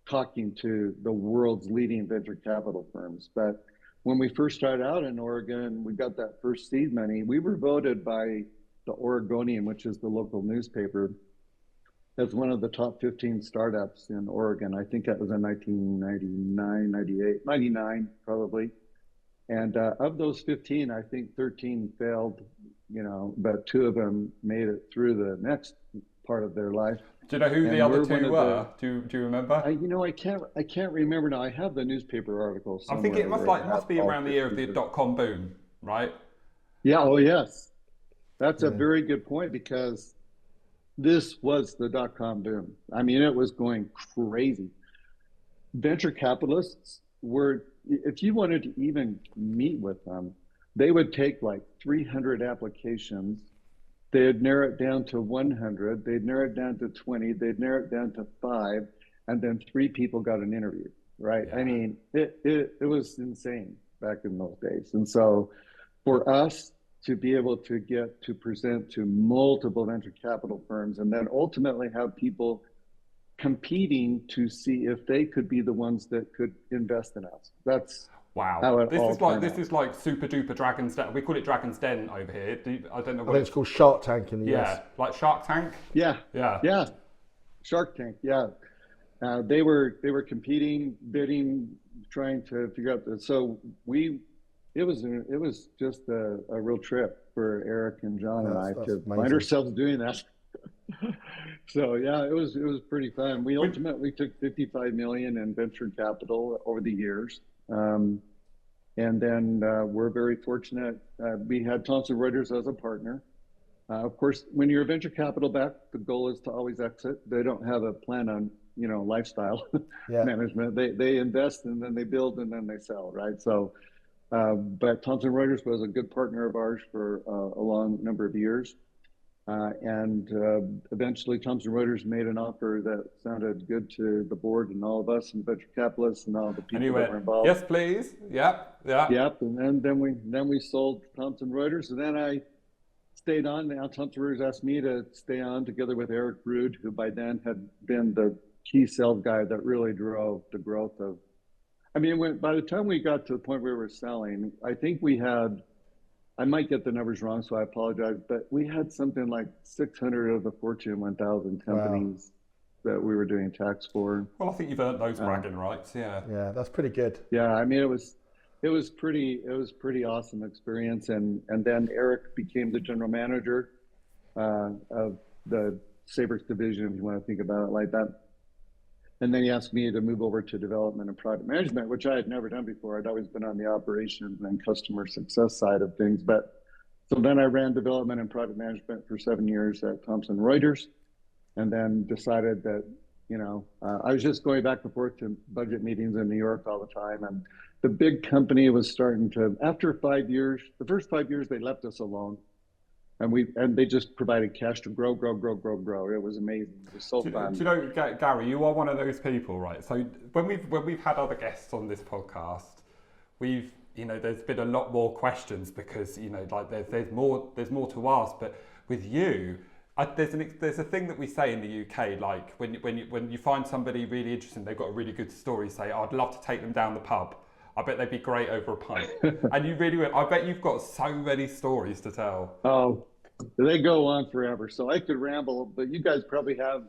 Speaker 2: talking to the world's leading venture capital firms. But when we first started out in Oregon, we got that first seed money. We were voted by the Oregonian, which is the local newspaper, as one of the top 15 startups in Oregon. I think that was in 1999, 98, 99 probably. And of those 15, I think 13 failed, but 2 of them made it through the next part of their life.
Speaker 1: Do you know who the other 2 were? Do you remember?
Speaker 2: I can't remember now. I have the newspaper article somewhere.
Speaker 1: I'm thinking it must be around the year of the .com boom, right?
Speaker 2: Yeah. Oh, yes. That's a very good point because this was the .com boom. I mean, it was going crazy. Venture capitalists were, if you wanted to even meet with them, they would take like 300 applications. They'd narrow it down to 100. They'd narrow it down to 20. They'd narrow it down to 5. And then 3 people got an interview, right? Yeah. I mean, it was insane back in those days. And so for us to be able to get to present to multiple venture capital firms and then ultimately have people competing to see if they could be the ones that could invest in us. That's
Speaker 1: wow. This is like super duper Dragon's Den. We call it Dragon's Den over here. I don't know what
Speaker 3: it's called. Shark Tank in the US.
Speaker 1: Yeah, like Shark Tank.
Speaker 2: Yeah. Shark Tank. Yeah. They were competing, bidding, trying to figure out this. So it was just a real trip for Eric and John and I to find ourselves doing that. So yeah, it was pretty fun. We ultimately took 55 million in venture capital over the years. And then we're very fortunate. We had Thomson Reuters as a partner. Of course, when you're venture capital backed, the goal is to always exit. They don't have a plan on, lifestyle management. They invest and then they build and then they sell, right? So, but Thomson Reuters was a good partner of ours for a long number of years. And eventually Thomson Reuters made an offer that sounded good to the board and all of us and venture capitalists and all the people that were involved.
Speaker 1: Yes, please. Yep.
Speaker 2: And then we sold Thomson Reuters, and then I stayed on. Now Thomson Reuters asked me to stay on together with Eric Brood, who by then had been the key sales guy that really drove the growth of. I mean, by the time we got to the point where we were selling, I think we had. I might get the numbers wrong, so I apologize, but we had something like 600 of the Fortune 1000 companies that we were doing tax for.
Speaker 1: Well, I think you've earned those bragging rights, yeah.
Speaker 3: Yeah, that's pretty good.
Speaker 2: Yeah, I mean, it was pretty awesome experience, and then Eric became the general manager of the Sabrix division, if you want to think about it like that. And then he asked me to move over to development and product management, which I had never done before. I'd always been on the operations and customer success side of things. But so then I ran development and product management for 7 years at Thomson Reuters, and then decided that, I was just going back and forth to budget meetings in New York all the time. And the big company was starting to, after 5 years, the first 5 years, they left us alone. and they just provided cash to grow. It was amazing. It was so fun.
Speaker 1: Do you know, Gary, you are one of those people, right? So when we've had other guests on this podcast, there's been a lot more questions because like there's more to ask. But with you, there's a thing that we say in the UK, like when you find somebody really interesting, they've got a really good story. Say, I'd love to take them down the pub. I bet they'd be great over a pint. And you really would. I bet you've got so many stories to tell.
Speaker 2: Oh, they go on forever. So I could ramble, but you guys probably have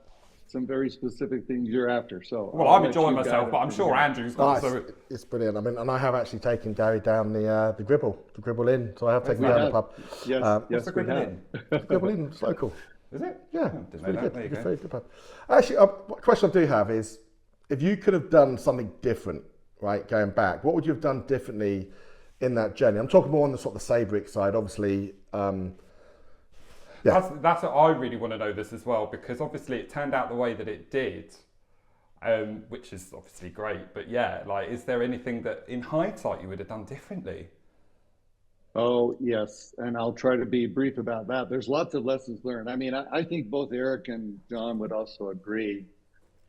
Speaker 2: some very specific things you're after. So
Speaker 1: well, I'm enjoying myself, but I'm sure Andrew's got
Speaker 3: it's brilliant. I mean, and I have actually taken Gary down the Gribble Inn. So I have taken down the pub.
Speaker 2: Yes,
Speaker 1: what's the Gribble Inn?
Speaker 3: Gribble Inn, it's local.
Speaker 1: Is it?
Speaker 3: Yeah,
Speaker 1: it's really good.
Speaker 3: It's very good pub. Actually, a question I do have is, if you could have done something different, right, going back, what would you have done differently in that journey? I'm talking more on the sort of the Sabrix side, obviously.
Speaker 1: That's what I really want to know this as well, because obviously it turned out the way that it did, which is obviously great. But yeah, like, is there anything that in hindsight you would have done differently?
Speaker 2: Oh, yes. And I'll try to be brief about that. There's lots of lessons learned. I mean, I think both Eric and John would also agree.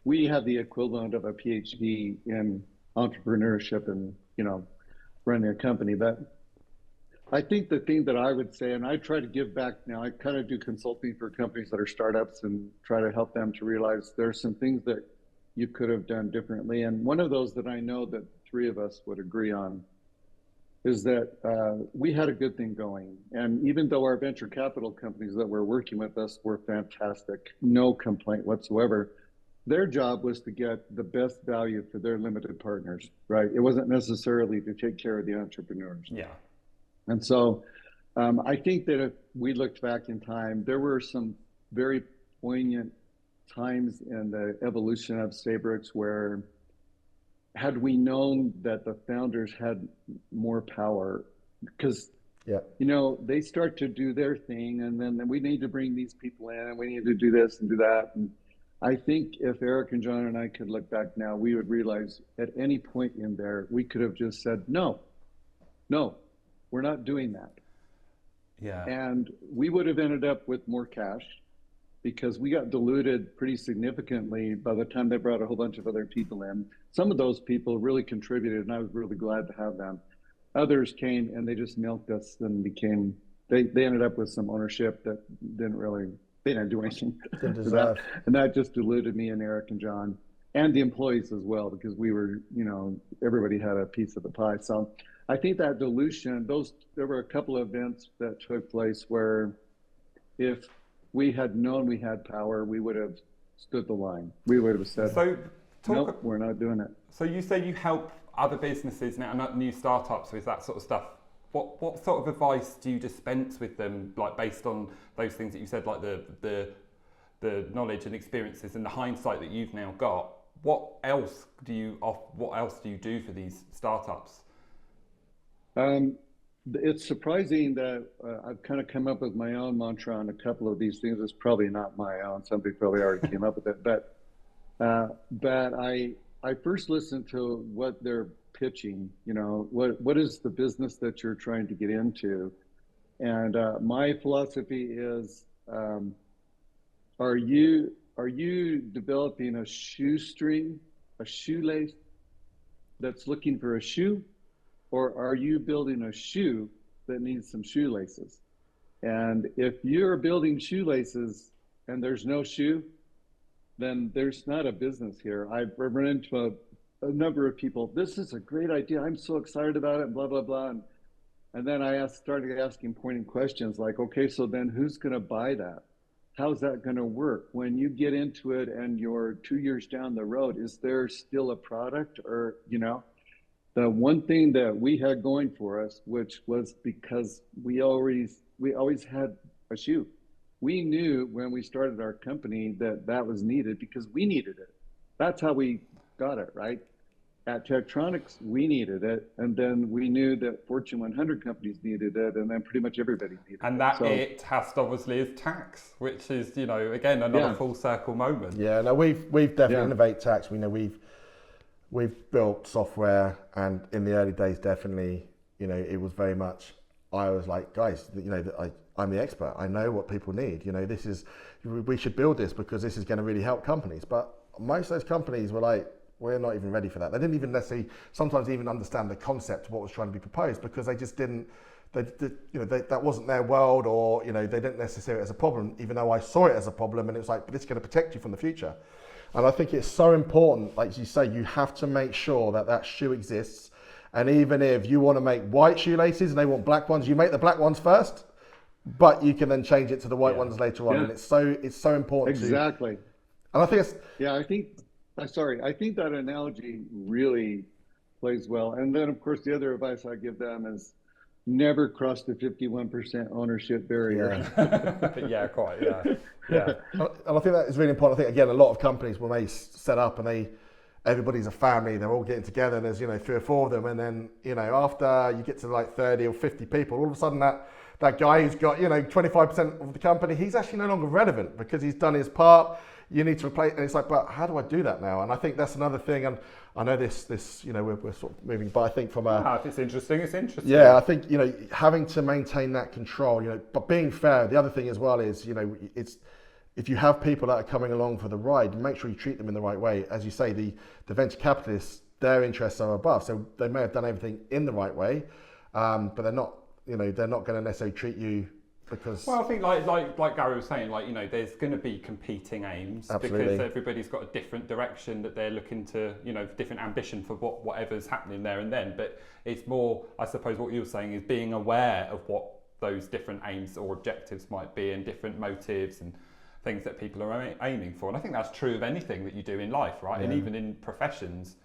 Speaker 2: We have the equivalent of a PhD in entrepreneurship and, running a company. But I think the thing that I would say, and I try to give back now, I kind of do consulting for companies that are startups and try to help them to realize there's some things that you could have done differently. And one of those that I know that three of us would agree on is that we had a good thing going. And even though our venture capital companies that were working with us were fantastic, no complaint whatsoever, their job was to get the best value for their limited partners, right? It wasn't necessarily to take care of the entrepreneurs.
Speaker 1: Yeah.
Speaker 2: And so I think that if we looked back in time, there were some very poignant times in the evolution of Sabrix where, had we known that the founders had more power, because they start to do their thing, and then we need to bring these people in, and we need to do this and do that. And I think if Eric and John and I could look back now, we would realize at any point in there, we could have just said, no, we're not doing that.
Speaker 1: Yeah.
Speaker 2: And we would have ended up with more cash because we got diluted pretty significantly by the time they brought a whole bunch of other people in. Some of those people really contributed, and I was really glad to have them. Others came and they just milked us and they ended up with some ownership that they didn't do anything for that. And that just diluted me and Eric and John and the employees as well, because we were, everybody had a piece of the pie. So I think that dilution, there were a couple of events that took place where if we had known we had power, we would have stood the line. We would have said, nope, we're not doing it.
Speaker 1: So you say you help other businesses now, new startups with that sort of stuff. What sort of advice do you dispense with them, like based on those things that you said, like the knowledge and experiences and the hindsight that you've now got? What else do you do for these startups?
Speaker 2: It's surprising that I've kind of come up with my own mantra on a couple of these things. It's probably not my own. Somebody probably already came up with it. But I first listen to what they're pitching. What is the business that you're trying to get into? And my philosophy is, are you developing a shoestring, a shoelace that's looking for a shoe? Or are you building a shoe that needs some shoelaces? And if you're building shoelaces and there's no shoe, then there's not a business here. I've run into a number of people, this is a great idea, I'm so excited about it, blah, blah, blah. And then I started asking pointing questions like, okay, so then who's gonna buy that? How's that gonna work? When you get into it and you're 2 years down the road, is there still a product? Or, the one thing that we had going for us, which was because we always had a shoe. We knew when we started our company that was needed because we needed it. That's how we got it, right? At Tektronix, we needed it. And then we knew that Fortune 100 companies needed it. And then pretty much everybody needed it.
Speaker 1: And that it has obviously is tax, which is, again, another full circle moment.
Speaker 3: Yeah, no, we've definitely innovated tax. We know we've built software, and in the early days, definitely, it was very much I was like, guys, I'm the expert. I know what people need. We should build this because this is going to really help companies. But most of those companies were like, we're not even ready for that. They didn't even necessarily sometimes even understand the concept of what was trying to be proposed because they just didn't. That wasn't their world, or they didn't necessarily see it as a problem. Even though I saw it as a problem, and it was like, but it's going to protect you from the future. And I think it's so important, like you say, you have to make sure that shoe exists. And even if you want to make white shoelaces and they want black ones, you make the black ones first, but you can then change it to the white ones later on. And it's so important.
Speaker 2: Exactly.
Speaker 3: And I think it's...
Speaker 2: Yeah, I think that analogy really plays well. And then, of course, the other advice I give them is never cross the 51% ownership barrier.
Speaker 1: Yeah, quite, yeah.
Speaker 3: And I think that is really important. I think, again, a lot of companies, when they set up and everybody's a family, they're all getting together, and there's, 3 or 4 of them. And then, after you get to like 30 or 50 people, all of a sudden that guy who's got, 25% of the company, he's actually no longer relevant because he's done his part. You need to replace, and it's like, but how do I do that now? And I think that's another thing. And I know this, we're sort of moving, but I think from a...
Speaker 1: if it's interesting, it's interesting.
Speaker 3: Yeah, I think, having to maintain that control, but being fair, the other thing as well is, it's, if you have people that are coming along for the ride, make sure you treat them in the right way. As you say, the venture capitalists, their interests are above. So they may have done everything in the right way, but they're not, they're not going to necessarily treat you because...
Speaker 1: Well, I think like Gary was saying, there's going to be competing aims.
Speaker 3: Absolutely.
Speaker 1: Because everybody's got a different direction that they're looking to, different ambition for whatever's happening there and then. But it's more, I suppose what you're saying is being aware of what those different aims or objectives might be and different motives and things that people are aiming for. And I think that's true of anything that you do in life, right? Yeah. And even in professions.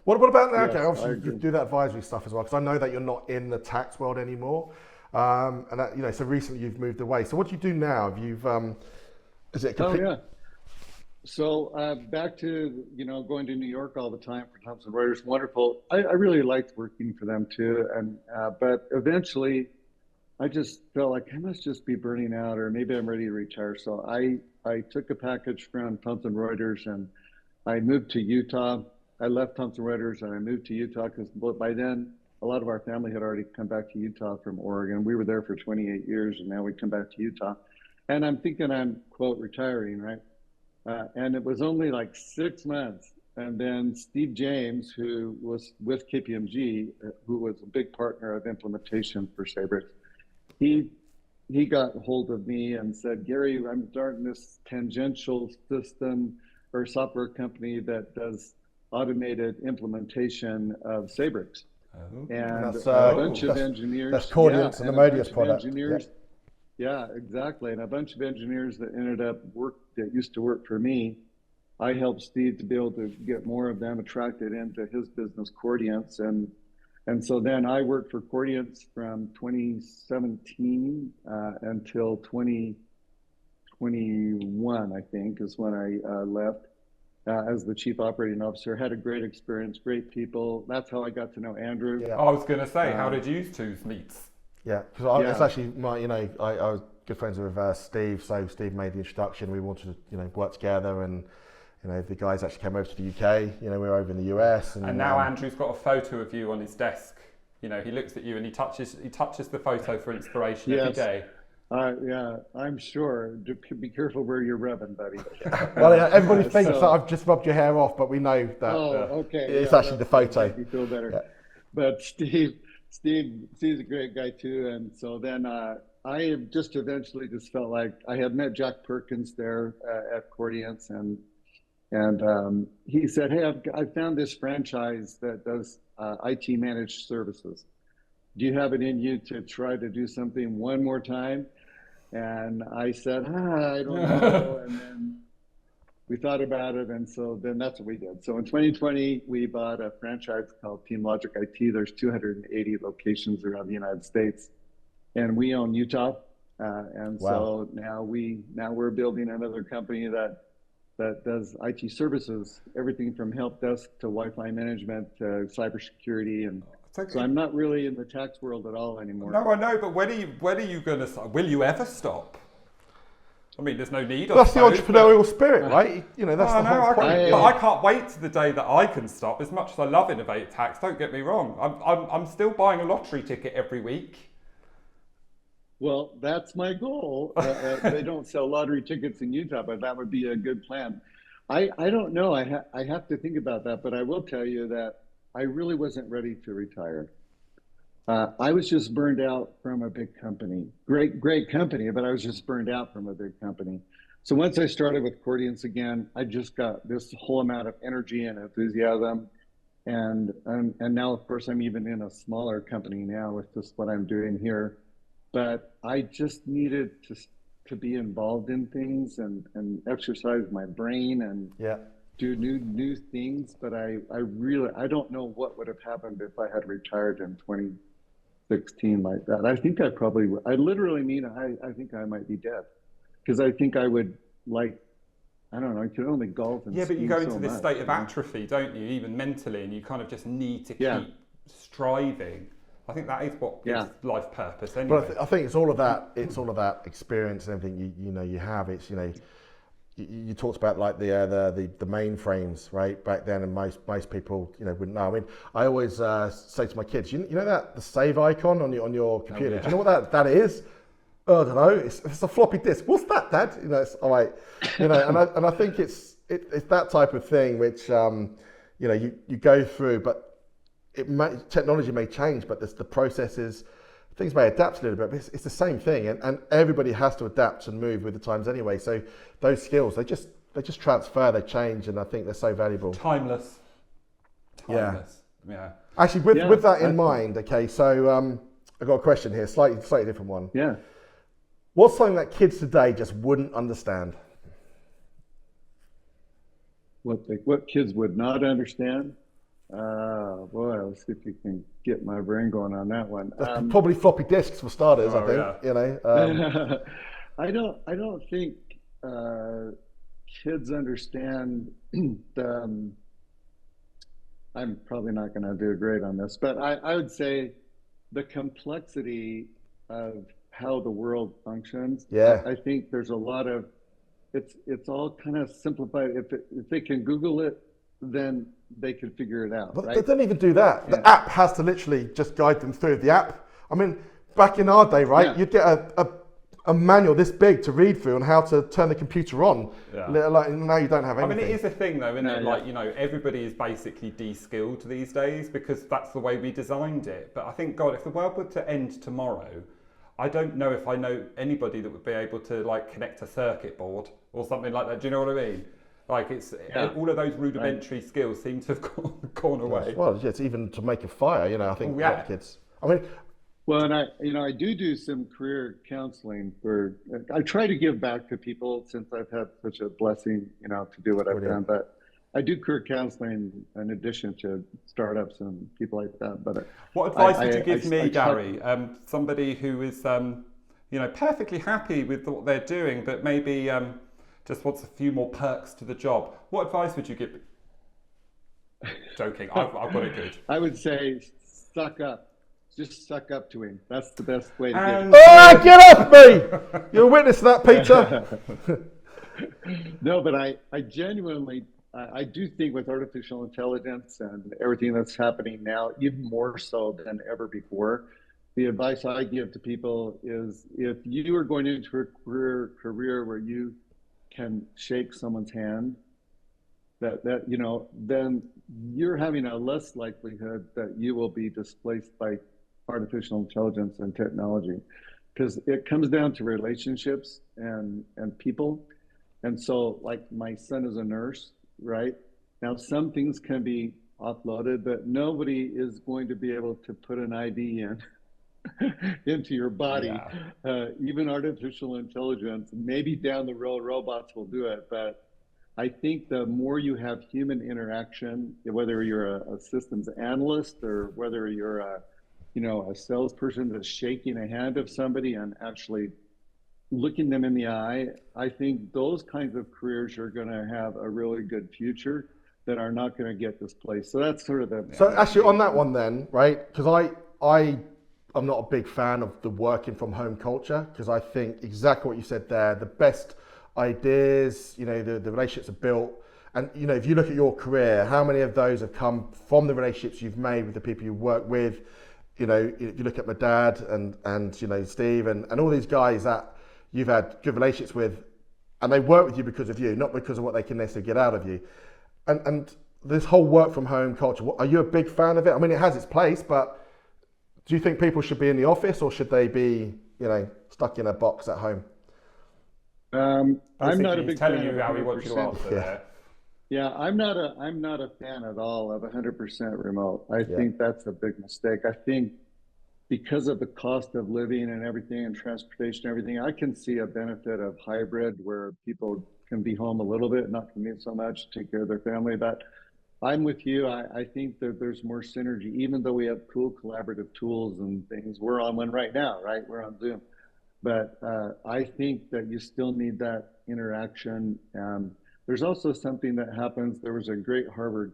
Speaker 3: What about now? Okay, obviously you do that advisory stuff as well, because I know that you're not in the tax world anymore. And that, so recently you've moved away. So what do you do now? Have you've, is it complete?
Speaker 2: Oh, yeah. So back to, going to New York all the time for Thomson Reuters, wonderful. I really liked working for them too. And, but eventually I just felt like I must just be burning out, or maybe I'm ready to retire. So I took a package from Thomson Reuters and I moved to Utah. I left Thomson Reuters and I moved to Utah because by then a lot of our family had already come back to Utah from Oregon. We were there for 28 years and now we come back to Utah. And I'm thinking I'm, quote, retiring, right? And it was only like 6 months. And then Steve James, who was with KPMG, who was a big partner of implementation for Sabrix, he got hold of me and said, Gary, I'm starting this tangential system or software company that does automated implementation of Sabrix. And a bunch of engineers.
Speaker 3: That's Cordiance and the Modius product.
Speaker 2: Yeah, exactly. And a bunch of engineers that ended up that used to work for me. I helped Steve to be able to get more of them attracted into his business, Cordiance. And so then I worked for Cordiance from 2017 until 2021, I think, is when I left as the chief operating officer. Had a great experience, great people. That's how I got to know Andrew.
Speaker 1: Yeah. I was going to say, how did you two meet?
Speaker 3: Yeah, because it's actually I was good friends with Steve, so Steve made the introduction. We wanted to work together, and the guys actually came over to the UK. We were over in the US,
Speaker 1: and now Andrew's got a photo of you on his desk. He looks at you and he touches the photo for inspiration every day.
Speaker 2: Yeah, I'm sure. Be careful where you're rubbing, buddy.
Speaker 3: Well, everybody thinks that I've just rubbed your hair off, but we know that it's actually the photo.
Speaker 2: You feel better. Yeah. But Steve's a great guy too, and so then I just eventually just felt like I had met Jack Perkins there at Cordiance, and he said, "Hey, I found this franchise that does IT managed services. Do you have it in you to try to do something one more time?" And I said, I don't know. And then we thought about it, and so then that's what we did. So in 2020, we bought a franchise called Team Logic IT. There's 280 locations around the United States, and we own Utah. And so now we're building another company that does IT services, everything from help desk to Wi-Fi management to cybersecurity. And so I'm not really in the tax world at all anymore.
Speaker 1: No, I know, but when are you going to stop? Will you ever stop? I mean, there's no need.
Speaker 3: That's the entrepreneurial spirit, right? That's the whole point.
Speaker 1: But I can't wait to the day that I can stop. As much as I love Innovate Tax, don't get me wrong. I'm still buying a lottery ticket every week.
Speaker 2: Well, that's my goal. They don't sell lottery tickets in Utah, but that would be a good plan. I don't know. I have to think about that, but I will tell you that I really wasn't ready to retire. I was just burned out from a big company. Great company, but I was just burned out from a big company. So once I started with Cordiance again, I just got this whole amount of energy and enthusiasm. And now, of course, I'm even in a smaller company now with just what I'm doing here. But I just needed to be involved in things and exercise my brain and
Speaker 3: Yeah.
Speaker 2: do new things. But I don't know what would have happened if I had retired in 2016 like that. I think I literally mean I think I might be dead because I think I would like, I don't know, I could only golf and
Speaker 1: Yeah, but you
Speaker 2: ski
Speaker 1: go
Speaker 2: so
Speaker 1: into this
Speaker 2: much,
Speaker 1: state of atrophy, don't you, even mentally, and you kind of just need to keep striving. I think that is what gives life purpose anyway.
Speaker 3: But I think it's all of that. It's all of that experience and everything you have. It's you talked about like the mainframes right back then, and most people wouldn't know. I mean, I always say to my kids, you know that the save icon on your computer.
Speaker 1: Oh, yeah.
Speaker 3: Do you know what that is? Oh, I don't know. It's a floppy disk. What's that, Dad? It's all right. And I think it's that type of thing which you go through, but technology may change, but the processes, things may adapt a little bit, but it's the same thing, and everybody has to adapt and move with the times anyway. So those skills, they just transfer, they change, and I think they're so valuable.
Speaker 1: Timeless. Yeah.
Speaker 3: Actually, with that in mind, okay, so I've got a question here, slightly different one.
Speaker 2: Yeah.
Speaker 3: What's something that kids today just wouldn't understand?
Speaker 2: What kids would not understand? Boy, let's see if you can get my brain going on that one.
Speaker 3: Probably floppy disks for starters, I think.
Speaker 2: Yeah. I don't think kids understand the. I'm probably not going to do great on this, but I would say the complexity of how the world functions.
Speaker 3: Yeah.
Speaker 2: I think there's a lot of. It's all kind of simplified. If they can Google it, then they can figure it out.
Speaker 3: But
Speaker 2: right?
Speaker 3: they don't even do that. The app has to literally just guide them through the app. I mean, back in our day, right, you'd get a manual this big to read through on how to turn the computer on. Yeah. Like, now you don't have anything.
Speaker 1: I mean, it is a thing though, isn't it? Like, everybody is basically de-skilled these days because that's the way we designed it. But I think, God, if the world were to end tomorrow, I don't know if I know anybody that would be able to like connect a circuit board or something like that. Do you know what I mean? Like all of those rudimentary skills seem to have gone away.
Speaker 3: Well, it's even to make a fire. I think a lot of kids. I mean,
Speaker 2: well, and I do some career counseling I try to give back to people since I've had such a blessing, to do what I've done. But I do career counseling in addition to startups and people like that. But
Speaker 1: what advice would you give me, Gary? Somebody who is, perfectly happy with what they're doing, but maybe just wants a few more perks to the job. What advice would you give? Joking, I've got it good.
Speaker 2: I would say suck up. Just suck up to him. That's the best way to
Speaker 3: get off me! You're a witness to that, Peter.
Speaker 2: No, but I genuinely, I do think with artificial intelligence and everything that's happening now, even more so than ever before, the advice I give to people is if you are going into a career where you can shake someone's hand, then you're having a less likelihood that you will be displaced by artificial intelligence and technology, because it comes down to relationships and people. And so, like, my son is a nurse, right? Now, some things can be offloaded, but nobody is going to be able to put an IV in into your body. Even artificial intelligence, maybe down the road robots will do it, but I think the more you have human interaction, whether you're a systems analyst or whether you're a salesperson that's shaking a hand of somebody and actually looking them in the eye, I think those kinds of careers are going to have a really good future that are not going to get displaced. So that's sort of the.
Speaker 3: So actually, on that one, then, right? Because I'm not a big fan of the working from home culture, because I think exactly what you said there. The best ideas, the relationships are built. And, if you look at your career, how many of those have come from the relationships you've made with the people you work with you know, if you look at my dad and you know, Steve and all these guys that you've had good relationships with, and they work with you because of you, not because of what they can necessarily get out of you. And this whole work from home culture, are you a big fan of it? I mean, it has its place, but do you think people should be in the office or should they be, you know, stuck in a box at home?
Speaker 2: I'm not a big fan.
Speaker 1: Telling you how he wants you to answer there.
Speaker 2: Yeah, I'm not a fan at all of 100% remote. I think that's a big mistake. I think because of the cost of living and everything and transportation and everything, I can see a benefit of hybrid where people can be home a little bit, not commute so much, take care of their family. But I'm with you. I think that there's more synergy, even though we have cool collaborative tools and things. We're on one right now, right? We're on Zoom. But I think that you still need that interaction. There's also something that happens. There was a great Harvard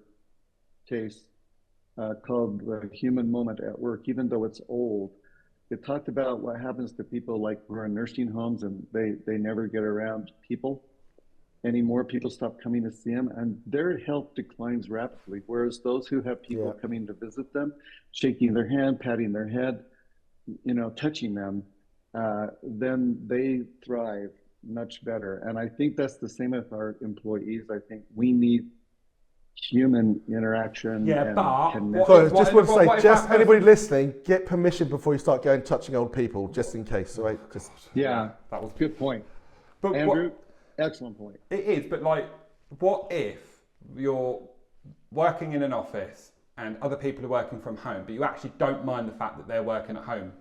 Speaker 2: case called the human moment at work, even though it's old. It talked about what happens to people like who are in nursing homes and they never get around people anymore. People stop coming to see them and their health declines rapidly. Whereas those who have people coming to visit them, shaking their hand, patting their head, you know, touching them, then they thrive much better. And I think that's the same with our employees. I think we need human interaction.
Speaker 1: Yeah, but
Speaker 3: just want to say, just anybody listening, get permission before you start going touching old people, just in case. Right? Just
Speaker 2: that was a good point. But Andrew, excellent point.
Speaker 1: It is, but like, what if you're working in an office and other people are working from home, but you actually don't mind the fact that they're working at home?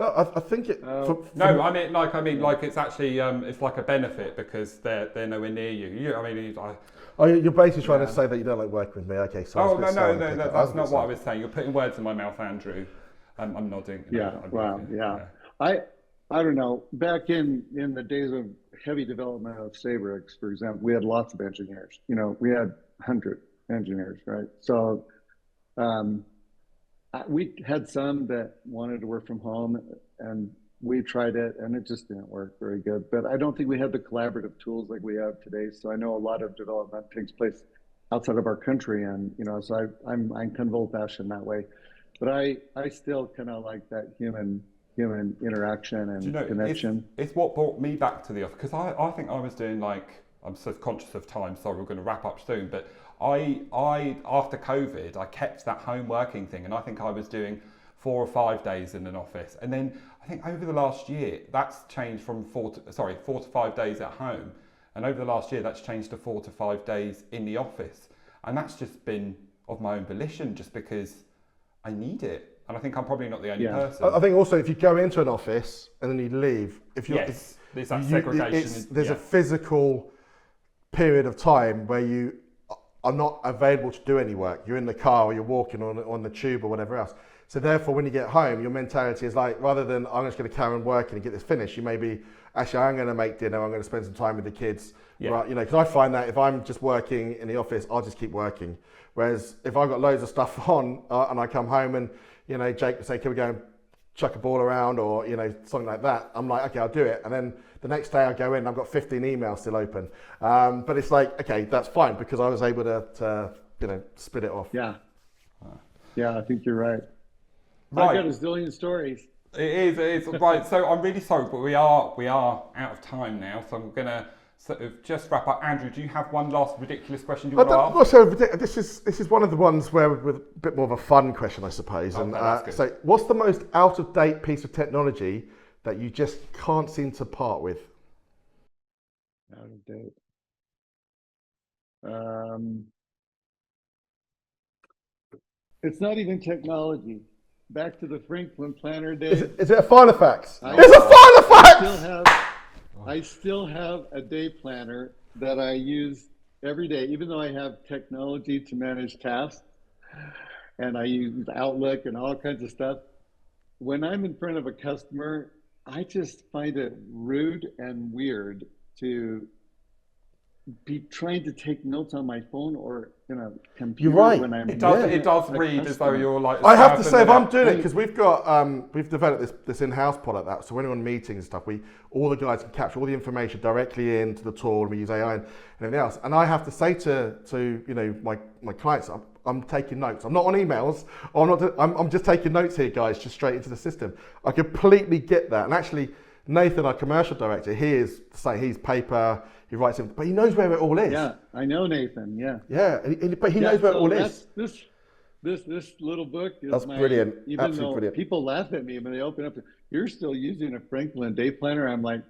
Speaker 3: No, I think it.
Speaker 1: I mean, like it's actually it's like a benefit because they're nowhere near you.
Speaker 3: You're basically trying to say that you don't like working with me. Okay, so.
Speaker 1: No, that's not what I was saying. You're putting words in my mouth, Andrew. I'm nodding.
Speaker 2: I don't know. Back in the days of heavy development of Sabrix, for example, we had lots of engineers. You know, we had 100 engineers, right? So. We had some that wanted to work from home and we tried it and it just didn't work very good. But I don't think we had the collaborative tools like we have today. So I know a lot of development takes place outside of our country and, you know, so I'm kind of old fashioned that way. But I still kind of like that human interaction and connection.
Speaker 1: It's what brought me back to the office because I think I was doing I'm so conscious of time, sorry, we're going to wrap up soon, but I after COVID, I kept that home working thing and I think I was doing 4 or 5 days in an office. And then I think over the last year, that's changed from 4 to 5 days at home. And over the last year, that's changed to 4 to 5 days in the office. And that's just been of my own volition, just because I need it. And I think I'm probably not the only person.
Speaker 3: I think also if you go into an office and then you leave,
Speaker 1: there's that segregation.
Speaker 3: There's a physical period of time where you are not available to do any work. You're in the car or you're walking on the tube or whatever else. So therefore, when you get home, your mentality is like, rather than I'm just going to carry on working and get this finished, you may be, actually, I'm going to make dinner, I'm going to spend some time with the kids. Right? You know, because I find that if I'm just working in the office, I'll just keep working. Whereas if I've got loads of stuff on and I come home and, you know, Jake will say, can we go and chuck a ball around or, you know, something like that. I'm like, okay, I'll do it. And then the next day I go in, I've got 15 emails still open. But it's like, okay, that's fine because I was able to you know, split it off.
Speaker 2: Yeah, I think you're right.
Speaker 1: Right.
Speaker 2: I've got a zillion stories.
Speaker 1: It is. Right, so I'm really sorry, but we are out of time now. So I'm going to sort of just wrap up. Andrew, do you have one last ridiculous question you want to ask?
Speaker 3: Also, this is one of the ones where with a bit more of a fun question, I suppose. So what's the most out-of-date piece of technology that you just can't seem to part with?
Speaker 2: Out of date. It's not even technology. Back to the Franklin planner days.
Speaker 3: Is it a Filofax? It's a Filofax!
Speaker 2: I still have a day planner that I use every day, even though I have technology to manage tasks and I use Outlook and all kinds of stuff. When I'm in front of a customer, I just find it rude and weird to be trying to take notes on my phone or in a computer.
Speaker 3: You're right.
Speaker 2: When I'm
Speaker 1: it does read as though you're like.
Speaker 3: I have to say, if I'm doing it, because we've developed this in-house product that, so when we're on meetings and stuff, all the guys can capture all the information directly into the tool, and we use AI and everything else. And I have to say to you know my clients, I'm taking notes. I'm not on emails. I'm just taking notes here, guys, just straight into the system. I completely get that. And actually, Nathan, our commercial director, he's paper, he writes it, but he knows where it all is.
Speaker 2: Yeah, I know Nathan. Yeah.
Speaker 3: Yeah, but he knows where it all is.
Speaker 2: This little book is
Speaker 3: that's brilliant.
Speaker 2: Even
Speaker 3: Absolutely
Speaker 2: though
Speaker 3: brilliant.
Speaker 2: People laugh at me when they open up. You're still using a Franklin day planner. I'm like,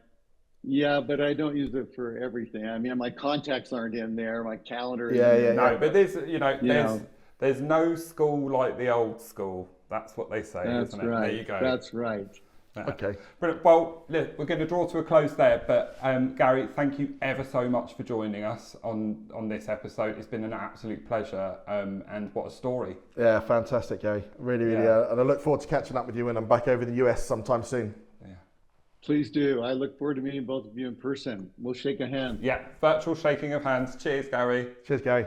Speaker 2: yeah, but I don't use it for everything. I mean, my contacts aren't in there. My calendar.
Speaker 1: No, but there's no school like the old school. That's what they say, isn't it?
Speaker 2: Right.
Speaker 1: There you go.
Speaker 2: That's right.
Speaker 3: Okay.
Speaker 1: Brilliant. Well, look, we're going to draw to a close there, but Gary, thank you ever so much for joining us on this episode. It's been an absolute pleasure, and what a story.
Speaker 3: Yeah, fantastic, Gary. Really, and I look forward to catching up with you when I'm back over in the US sometime soon.
Speaker 1: Yeah.
Speaker 2: Please do. I look forward to meeting both of you in person. We'll shake a hand.
Speaker 1: Yeah, virtual shaking of hands. Cheers, Gary.
Speaker 3: Cheers, Gary.